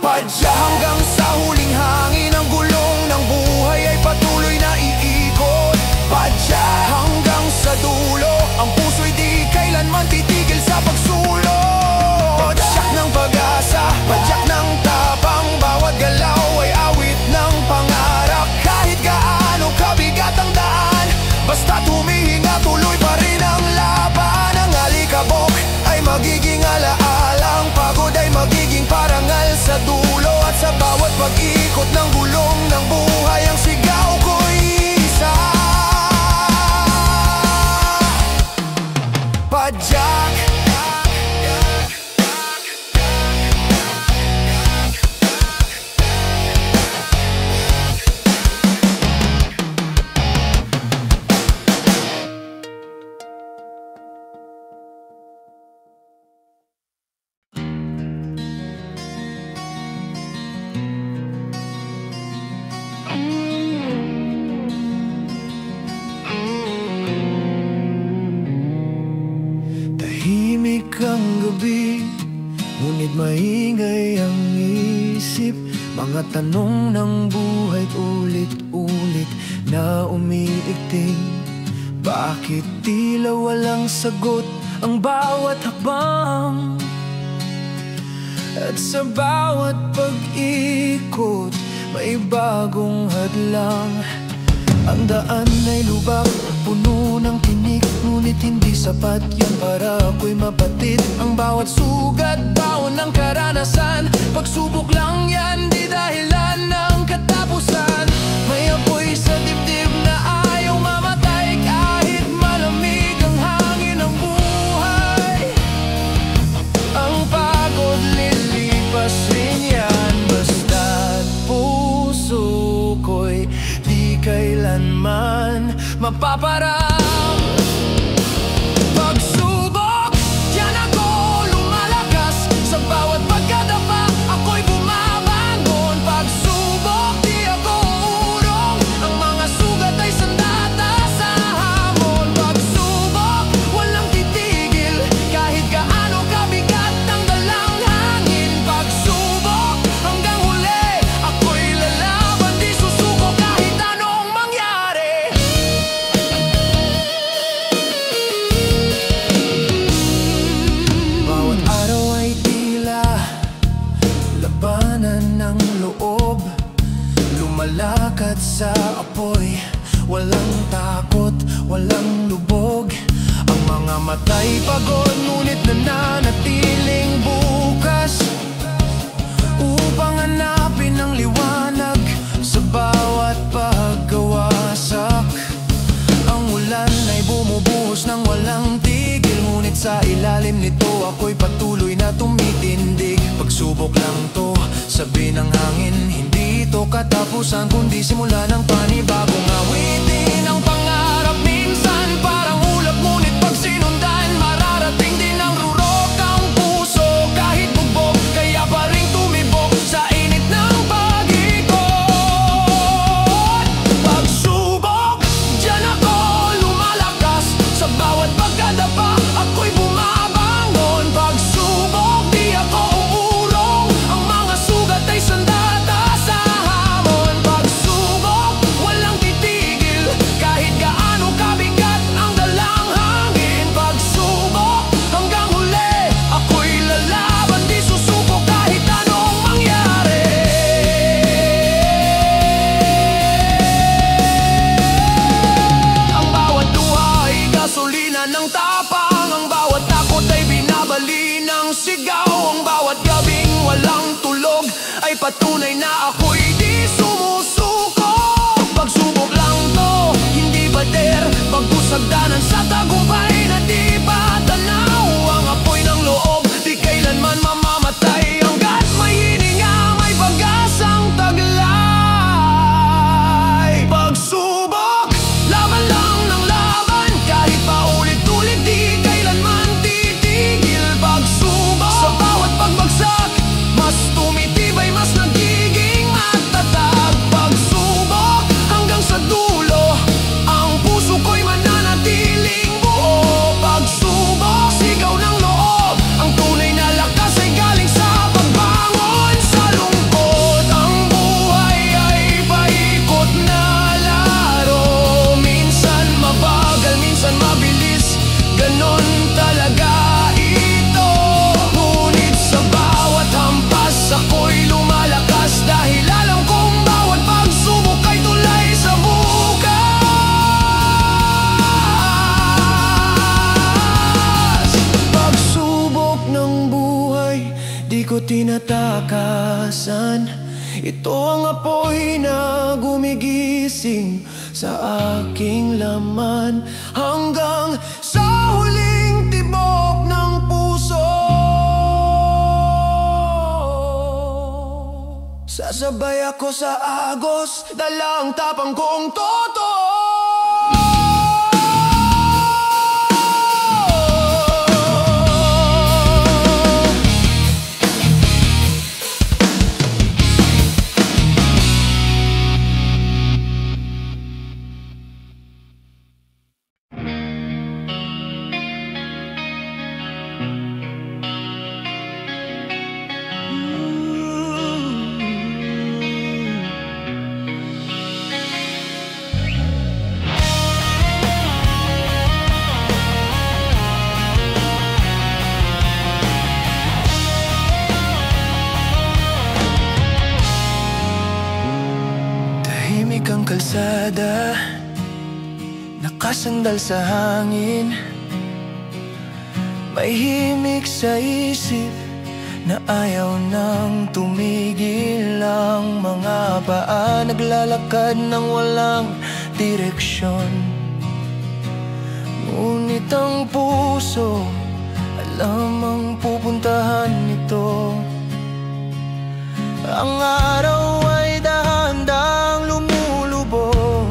Padyak hanggang sa huling hangin, ang gulong ng buhay ay patuloy na iikot. Padyak hanggang sa dulo, ang puso'y di kailanman titigil sa pagsulong. Padyak ng pag-asa, padyak ng tapang, bawat galaw ay awit ng pangarap. Kahit gaano kabigat ang daan, basta humihinga, tuloy pa rin ang laban. Ang alikabok ay magiging alaala, ang pagod ay magiging parangal sa dulo. At sa bawat pag-ikot ng gulong ng buhay, ang sigaw ko'y isa. Padyak. Tahimik ang gabi, ngunit maingay ang isip. Mga tanong ng buhay ulit-ulit na umiigting. Bakit tila walang sagot ang bawat hakbang? At sa bawat pag-ikot, may bagong hadlang. Ang daan ay lubak, puno ng tinik, ngunit hindi sapat yan para ako'y mabatid. Ang bawat sugat, baon ng karanasan, pagsubok lang yan, di dahilan ng katapusan. May apoy sa kailanman mapaparang. Pagsubok, diyan ako lumalakas. Sa bawat pagkadapa, ako'y bumabangon. Pagsubok, di ako uurong. Ang mga sugat ay sandata sa hamon. Pagsubok, walang titigil. Kahit gaano kabigat ang dalang hangin. Pagsubok, hanggang huli, ako'y lalaban. Di susuko kahit anong mangyari. Bawat araw ay tila labanan ng loob. Lumalakad sa apoy, walang takot, walang lubog. Ang mga mata'y pagod, ngunit nananatiling bukas upang hanapin ang liwanag sa bawat paggawasak. Ang ulan ay bumubuhos ng walang tigil, ngunit sa ilalim nito ako'y patuloy na tumitindig. Pagsubok lang to, sabi ng hangin, hindi ito katapusan kundi simula ng panibagong awitin. Ang pangarap minsan parang ulap, ngunit pag sinundan mararating din ang rurok. Ang puso kahit bugbog, kaya pa rin tumibok sa init ng pag-ikot. Pagsubok, diyan ako lumalakas. Sa bawat pagkadapa, ako'y bumabangon. Pagsubok, di ako uurong. Ang mga sugat ay sandata sa hamon. Pagsubok, walang titigil. Kahit gaano kabigat ang dalang hangin. Pagsubok, hanggang huli, ako'y lalaban. Di susuko kahit anong mangyari. Ang bawat luha ay gasolina ng tapang. Ang bawat takot ay binabali ng sigaw. Ang bawat gabing walang tulog ay patunay na ako'y di sumusuko. Pagsubok lang to, hindi bader. Pagkusagdanan sa tagumpay na di pa tanaw. Ang apoy ng loob, di kailanman mamamatay. Hanggat may hininga, may pag-asang taglay. Pagsubok, laban lang ng laban. Kahit paulit-ulit, di kailanman titigil. Pagsubok, sa bawat pagbagsak, mas tumitibay, mas nagiging matatag. Pagsubok, hanggang sa dulo, ang puso ko'y mananatiling buo. Pagsubok, sigaw ng loob, ang tunay na lakas ay galing sa pagbangon sa lungkot. Ang buhay ay paikot na laro. Minsan mabagal, minsan mabilis, ganon talaga ito. Ngunit sa bawat hampas, ako'y lumalakas. Dahil alam kong bawat pagsubok ay tulay sa bukas. Pagsubok ng buhay, di ko tinatakasan. Ito ang apoy na gumigising sa aking laman. Hanggang sa huling tibok ng puso, sasabay ako sa agos, dala ang tapang kong totoo. Tahimik ang kalsada, nakasandal sa hangin. May himig sa isip na ayaw nang tumigil. Ang mga paa naglalakad ng walang direksyon. Ngunit ang puso alam ang pupuntahan nito. Ang araw ay dahan-dahang lumulubog,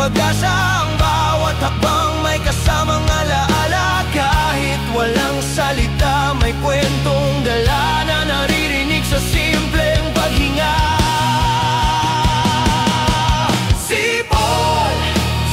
pag-asa. Ang bawat hakbang may kasamang alaala. Kahit walang salita, may kwentong dala na naririnig sa simpleng paghinga. Sipol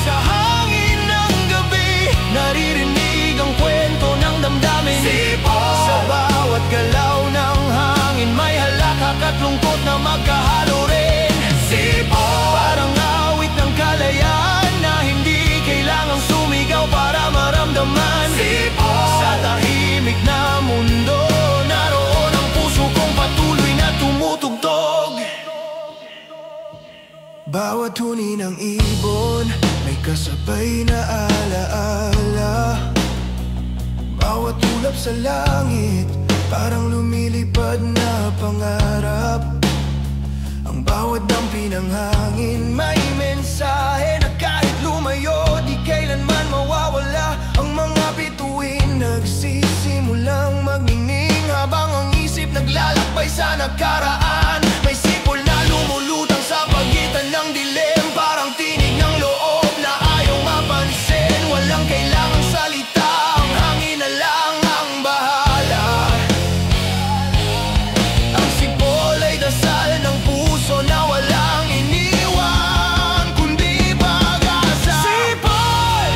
sa hangin ng gabi, naririnig ang kwento ng damdamin. Sipol sa bawat galaw ng hangin, may halakak at lungkot na magkahalo rin. Sipol parang awit ng kalayaan na hindi kailangang sumigaw para maramdaman. Sipol sa tahimik na mundo, naroon ang puso kong patuloy na tumutugtog. Bawat huni ng ibon may kasabay na alaala. Bawat ulap sa langit parang lumilipad na pangarap. Ang bawat dampi ng hangin may mensahe na kahit lumayo di kailanman mawawala. Ang mga bituin nagsisimulang magningning habang ang isip naglalakbay sa nakaraan. May sipol na lumulutang sa pagitan ng dilim, parang tinig ng loob na ayaw mapansin. Walang kailangang salita, ang hangin na lang ang bahala. Ang sipol ay dasal ng puso na walang iniwan kundi pag-asa. Sipol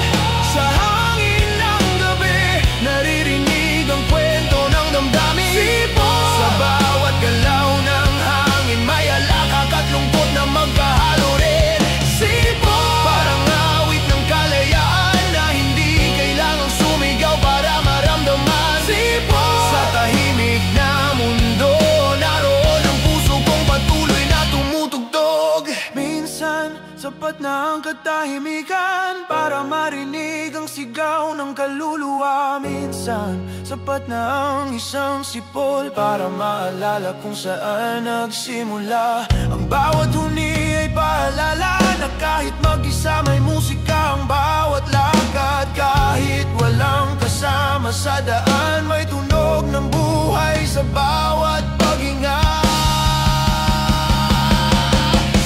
sa hangin ng gabi, naririnig ang kwento ng damdamin. Sipol sa bawat galaw ng hangin, may alakak at lungkot na magkahalo rin. Sipol parang awit ng kalayaan na hindi kailangang sumigaw para maramdaman. Sipol sa tahimik na mundo, naroon ang puso kong patuloy na tumutugtog. Minsan, sapat na ang katahimikan para marinig ang sigaw ng kaluluwa. Minsan, sapat na ang isang sipol para maalala kung saan nagsimula. Ang bawat huni ay paalala na kahit mag-isa may musika. Ang bawat lakad kahit walang kasama sa daan, may tunog ng buhay sa bawat paghinga.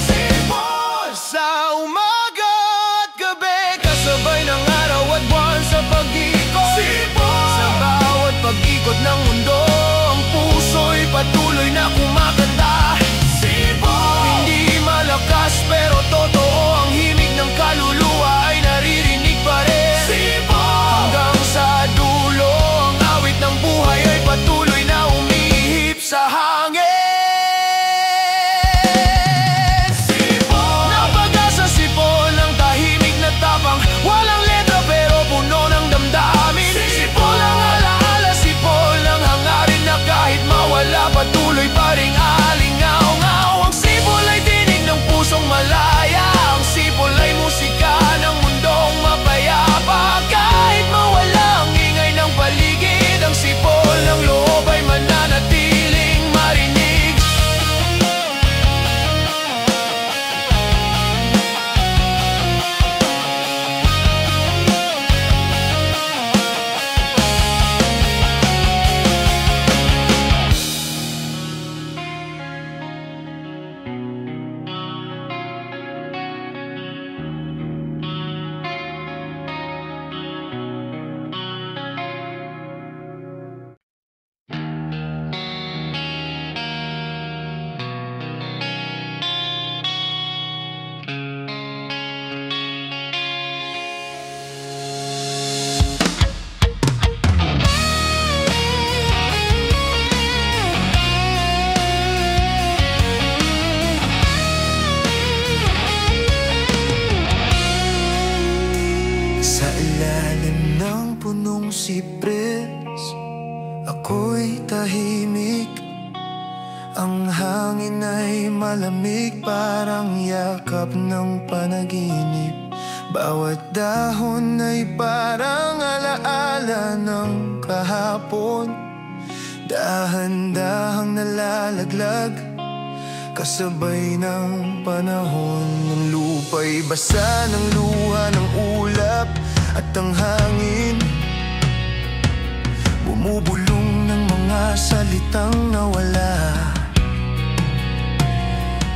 Sipol sa umaga at gabi, kasabay ng araw at buwan sa pag-ikot. Sipol sa bawat pag-ikot ng mundo, ang puso'y patuloy na kumakanta. Sipol hindi malakas pero totoo, ang himig ng kaluluwa ay naririnig pa rin. Sipol hanggang sa dulo, ang awit ng buhay ay patuloy na umihip sa hangin. Sipol na pag-asa, sipol ng tahimik na tapang, walang letra pero puno ng damdamin. Sipol ang alaala, sipol ng hangarin na kahit mawala patuloy pa ring alingaw-ngaw. Ang sipol ay tinig ng pusong malaya, ang sipol ay musika ng mundong mapayapa. Kahit mawala ang ingay ng paligid, ang sipol ng loob ay mananatiling marinig. Sa ilalim ng punong sipres, ako'y tahimik. Ang hangin ay malamig, parang yakap ng panaginip. Bawat dahon ay parang alaala ng kahapon, dahan-dahang nalalaglag kasabay ng panahon. Ang lupa'y basa ng luha ng ulap, at ang hangin bumubulong ng mga salitang nawala.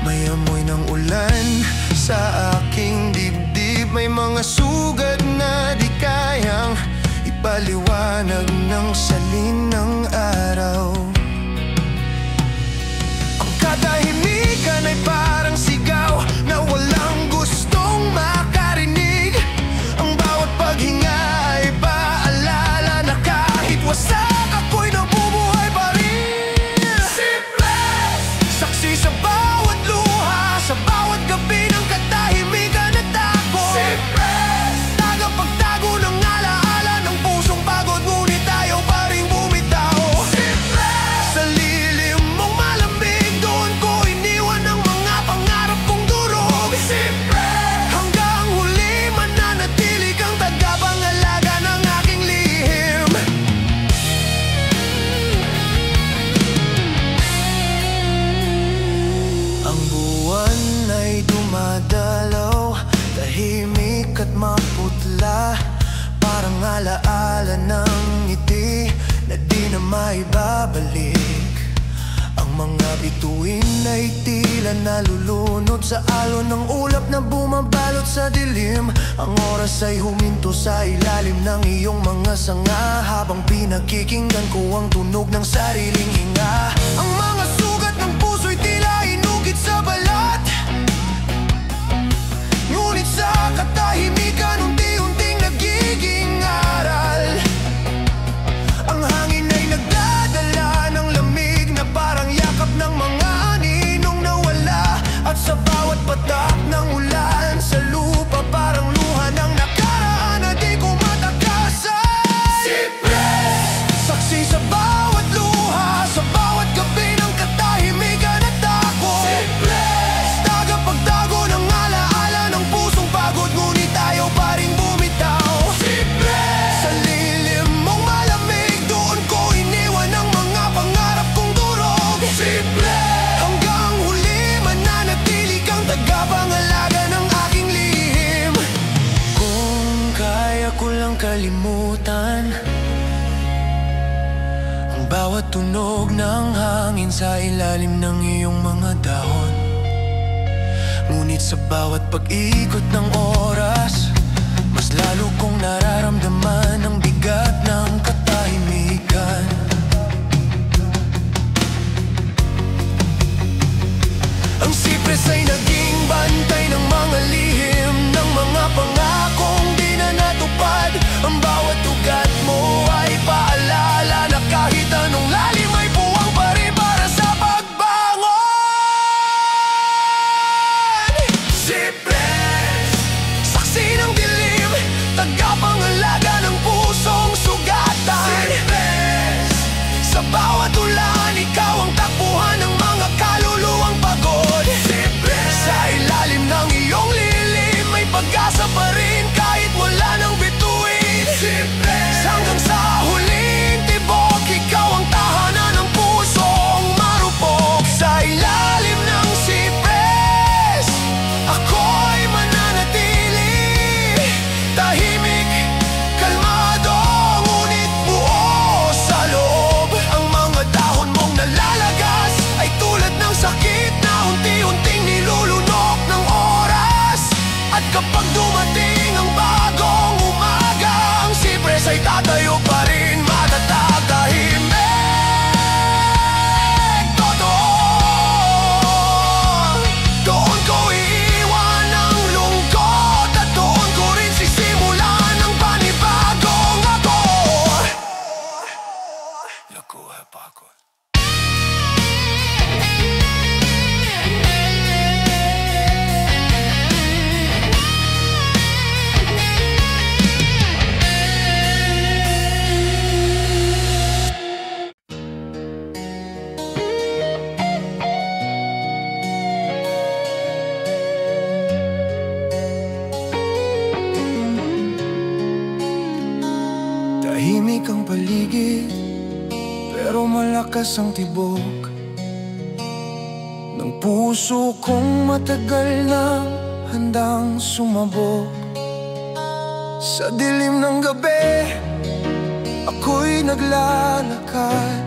May amoy ng ulan sa aking dibdib, sugat na di kayang ipaliwanag ng salin ng araw. Ang katahimikan ay parang sigaw na walang gustong makarinig. Ang bawat paghinga ay paalala na kahit wasak ako'y nabubuhay pa rin. Sipres! Saksi sa bawat luha, sa bawat gabi ng katahimikan at takot. Sipres! Tagapagtago ng alaala ng pusong pagod, ngunit ayaw pa rin bumitaw. Sipres! Sa lilim mong malamig, doon ko iniwan ang mga pangarap kong durog. Sipres! Hanggang huli mananatili kang tagapangalaga ng aking lihim. Ang buwan ay dumadalaw, tahimik at maputla, parang alaala ng ngiti na di na maibabalik. Ang mga bituin ay tila nalulunod sa alon ng ulap na bumabalot sa dilim. Ang oras ay huminto sa ilalim ng iyong mga sanga, habang pinakikinggan ko ang tunog ng sariling hinga. Ang mga sugat ng puso'y tila inugit sa balat, ngunit sa katahimikan unti-unting nagiging aral. Ang hangin ay nagdadala ng lamig na parang yakap ng mga aninong nawala. At sa bawat patak ng ulan sa lupa, parang luha ng nakaraan na di ko matakasan. Sipres! Saksi sa bawat luha, sa bawat gabi ng katahimikan at takot. Sipres! Tagapagtago ng alaala ng pusong pagod, ngunit ayaw pa rin bumitaw. Sipres! Sa lilim mong malamig, doon ko iniwan ang mga pangarap kong durog. Sipres! Hanggang huli mananatili kang tagapangalaga ng aking lihim. Kung kaya ko lang kalimutan ang bawat tunog ng hangin sa ilalim ng iyong mga dahon, ngunit sa bawat pag-ikot ng oras, mas lalo kong nararamdaman ang bigat ng katahimikan. Ang sipres ay naging bantay ng mga lihim, ng mga pangakong di na natupad. Ang bawat ugat mo ay paalala na kahit anong lalim ay buwang pa rin para sa pagbangon. Sipres! Saksi ng dilim, tagapangalaga ng pusong sugatan. Sipres! Sa bawat ulan, ikaw ang takbuhan ng mga kaluluwang pagod. Sipres! Sa ilalim ng iyong lilim, may pag-asa pa rin kahit wala nang bituin. Sipres! Hanggang sa huling tibok, ikaw ang tahanan ng pusong marupok. Sa ilalim ng sipres, ako'y mananatili, tahimik, kalmado, ngunit buo sa loob. Ang mga dahon mong nalalagas ay tulad ng sakit na unti-unting nilulunok ng oras. At kapag dumating ang bagong umaga, ang sipres ay tatayo pa rin, matatag, tahimik, totoo. Doon ko iiwan ang lungkot, at doon ko rin sisimulan ang panibagong ako. Nakuha pa ako. Tahimik ang paligid, pero malakas ang tibok ng puso kong matagal nang handang sumabok. Sa dilim ng gabi, ako'y naglalakad,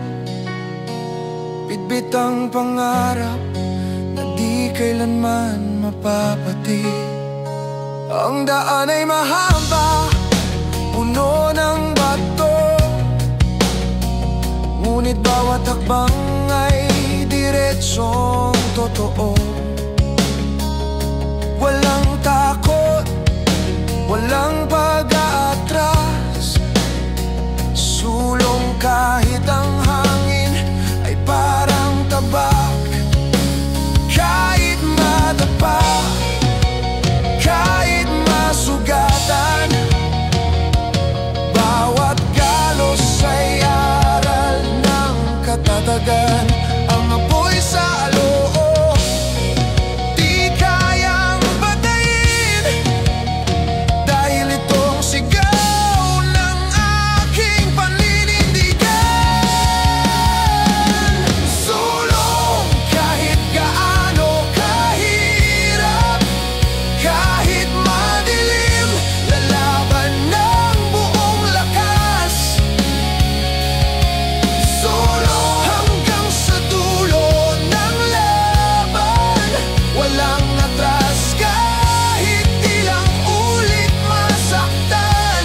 bitbit ang pangarap na di kailanman mapapati. Ang daan ay mahaba, puno ng bato, ngunit bawat hakbang ay diretsong totoo. Walang takot, walang pag-aatras, sulong kahit ang hangin ay parang tabak. Kahit madapa, kahit masugatan, bawat galos ay aral ng katatagan. Ang apoy sa loob, di kayang batayin, dahil itong sigaw ng aking paninindigan. Sulong kahit gaano kahirap, kahit madilim, lalaban ng buong lakas. Sulong hanggang sa dulo ng laban, walang atras kahit ilang ulit masaktan.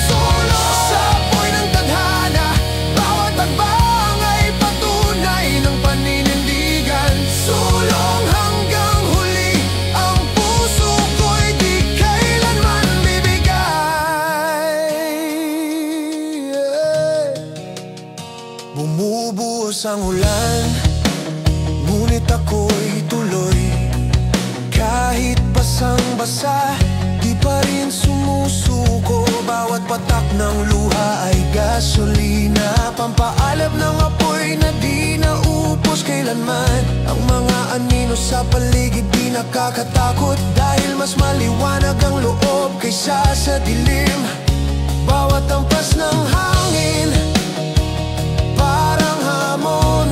Sulong sa apoy ng tadhana, bawat hakbang ay patunay ng paninindigan. Sulong hanggang huli, ang puso ko'y di kailanman bibigay. Bumubuhos ang ulan, ngunit ako'y tuloy. Kahit basang-basa, di pa rin sumusuko. Bawat patak ng luha ay gasolina, pampaalab ng apoy na di naupos kailanman. Ang mga anino sa paligid di nakakatakot, dahil mas maliwanag ang loob kaysa sa dilim. Bawat ampas ng hangin parang hamon,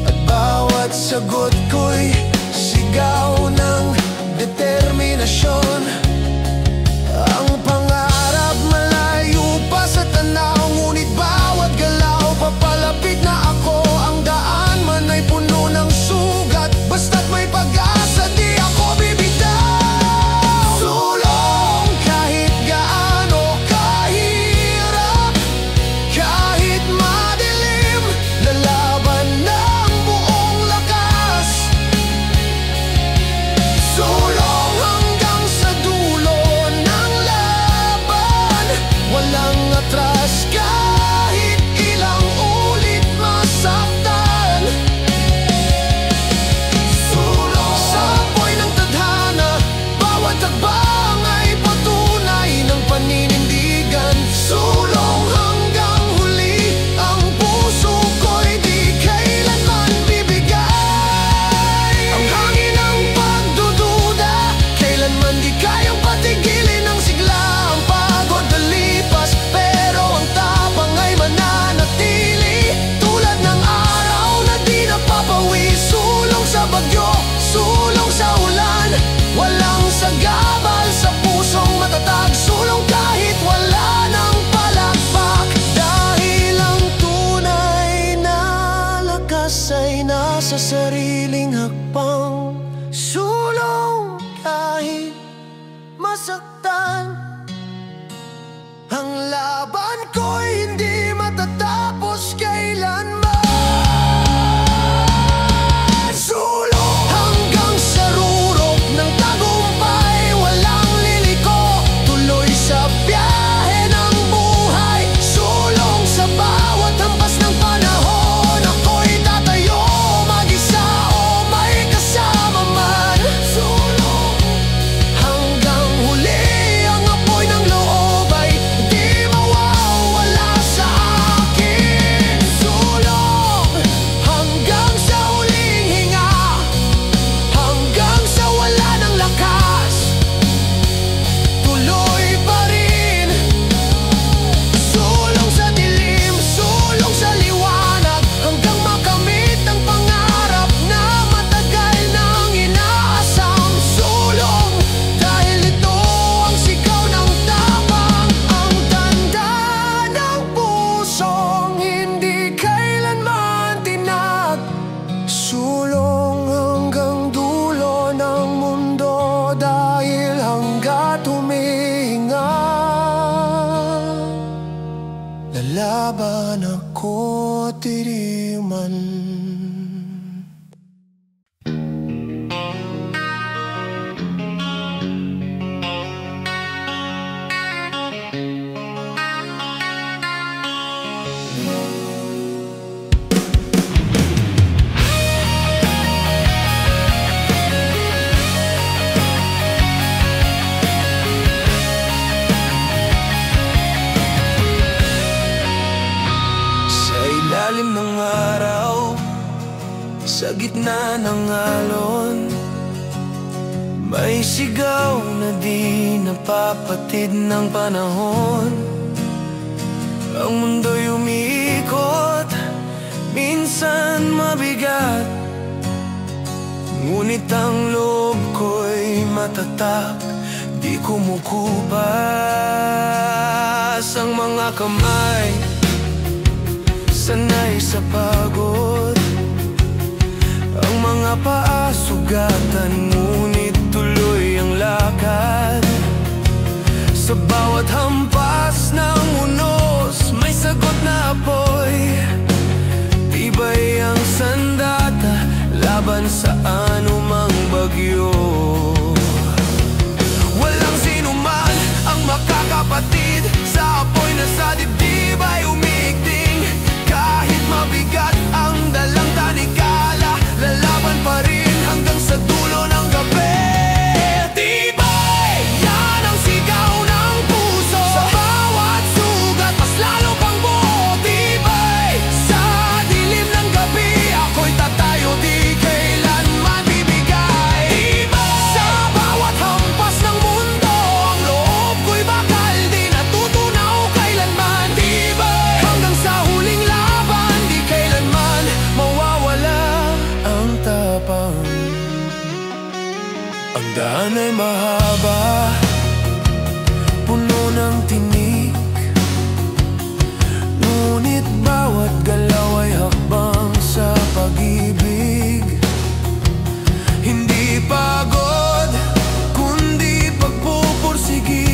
at bawat sagot ko'y sigaw ng determinasyon. Ang pangarap malayo pa sa tanaw, ngunit bawat galaw papalapit na ako. Ang daan man ay puno ng sugat, basta't may pag-asa di ako bibitaw. Sulong kahit gaano kahirap, kahit madilim, lalaban ng buong lakas. Sulong hanggang sa dulo ng laban, walang atras kahit ilang ulit masaktan. Sulong sa apoy ng tadhana, bawat hakbang ay patunay ng paninindigan. Sulong hanggang huli, ang puso ko'y di kailanman bibigay. Ang hangin ng pagdududa, kailanman di kayang patigilin ng sigla. Ang pagod na lipas, pero ang tapang ay mananatili, tulad ng araw na di napapawi. Sulong sa bagyo, sulong sa ulan, walang sagabal sa pusong matatag. Sulong kahit wala ng palakpak, dahil ang tunay na lakas ay nasa sariling hakbang. Sulong kahit masaktan, ang laban ko'y hindi matatapos kailanman. Sulong hanggang sa rurok ng tagumpay, walang liliko, tuloy sa biyahe ng buhay. Sulong sa bawat hampas ng panahon, ako'y tatayo mag-isa o may kasama man. Sulong hanggang huli, ang apoy ng loob ay di mawawala. laban ako tiriman. Ilalim ng araw, sa gitna ng alon, may sigaw na di napapatid ng panahon. Ang mundo'y umiikot, minsan mabigat, ngunit ang loob ko'y matatak, di kumukupas ang mga kamay. Sanay sa pagod, ang mga paa sugatan, ngunit tuloy ang lakad. Sa bawat hampas ng unos, may sagot na apoy. Tibay ang sandata, laban sa anumang bagyo. Walang sinuman ang makakapatid sa apoy na sa dibdib ay umiigting. Kahit mabigat ang dalang tanikala, lalaban pa rin hanggang sa dulo ng gabi. Tibay, yan ang sigaw ng puso. Sa bawat sugat, mas lalo pang buo. Tibay, sa dilim ng gabi, ako'y tatayo, di kailanman bibigay. Tibay, sa bawat hampas ng mundo, ang loob ko'y bakal di natutunaw kailanman. Tibay, hanggang sa huling laban, di kailanman mawawala ang tapang. Ang daan ay mahaba, puno ng tinik, ngunit bawat galaw ay hakbang sa pag-ibig. Hindi pagod, kundi pagpupursigi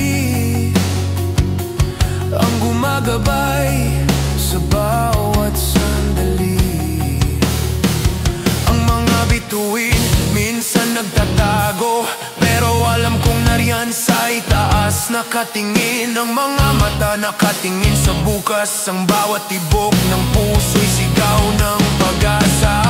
ang gumagabay sa bawat sandali. Ang mga bituin minsan nagtatago, pero alam kong nariyan sa itaas nakatingin. Ang mga mata nakatingin sa bukas, ang bawat tibok ng puso'y sigaw ng pag-asa.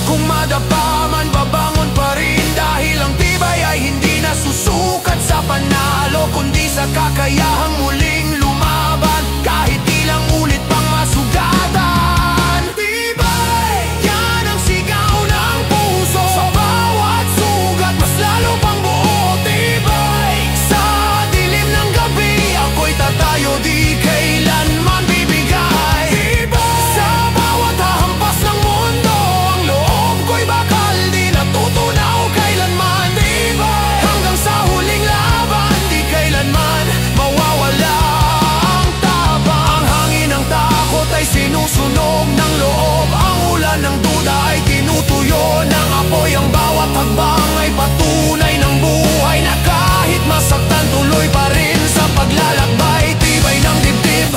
Kung madapa man, babangon pa rin, dahil ang tibay ay hindi nasusukat sa panalo, kundi sa kakayahang muling lumaban, kahit ilang ulit pang masugatan. Tibay, yan ang sigaw ng puso. Sa bawat sugat, mas lalo pang buo. Tibay, sa dilim ng gabi, ako'y tatayo, di kailanman bibigay. Tibay, sa bawat hahampas ng mundo, ang loob ko'y bakal, di natutunaw kailanman. Tibay, hanggang sa huling laban, di kailanman mawawala ang tabang. Ang hangin ng takot ay sinusunog ng loob, ang ulan ng duda ay tinutuyo ng apoy. Ang bawat hagbang ay patunay ng buhay, na kahit masaktan tuloy pa rin sa paglalakbay. Tibay ng dibdib,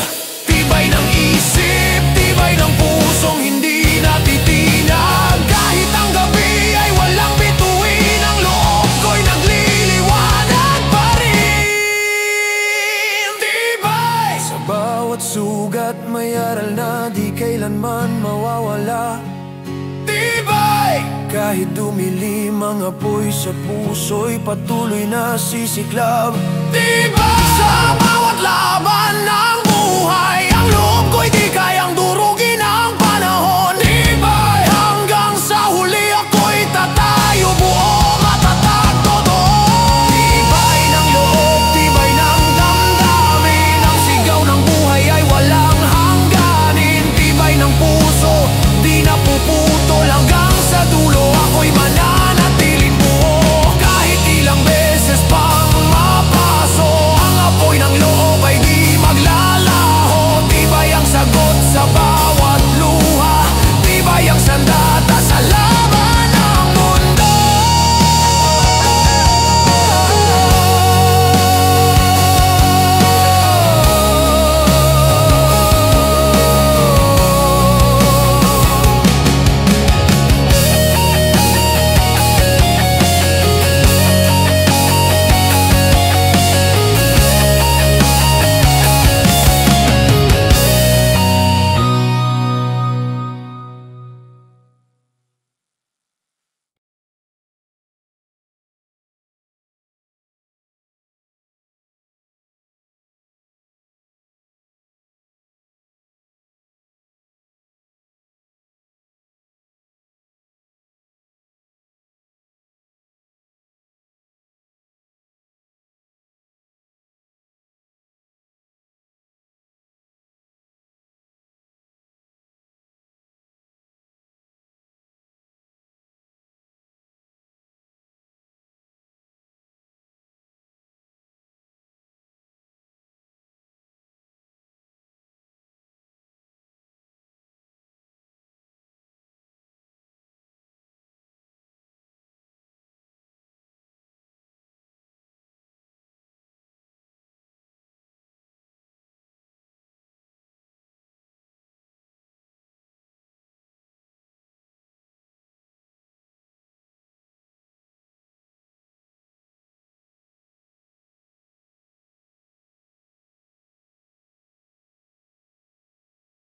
tibay ng isip, tibay ng pusong hindi natitinag. Kahit ang gabi ay walang bituin, ang loob ko'y nagliliwanag pa rin. Tibay, sa bawat sugat may aral na di kailanman mawawala. Tibay, kahit dumilim ang apoy sa puso'y patuloy na sisiklab. Tibay, sa bawat laban na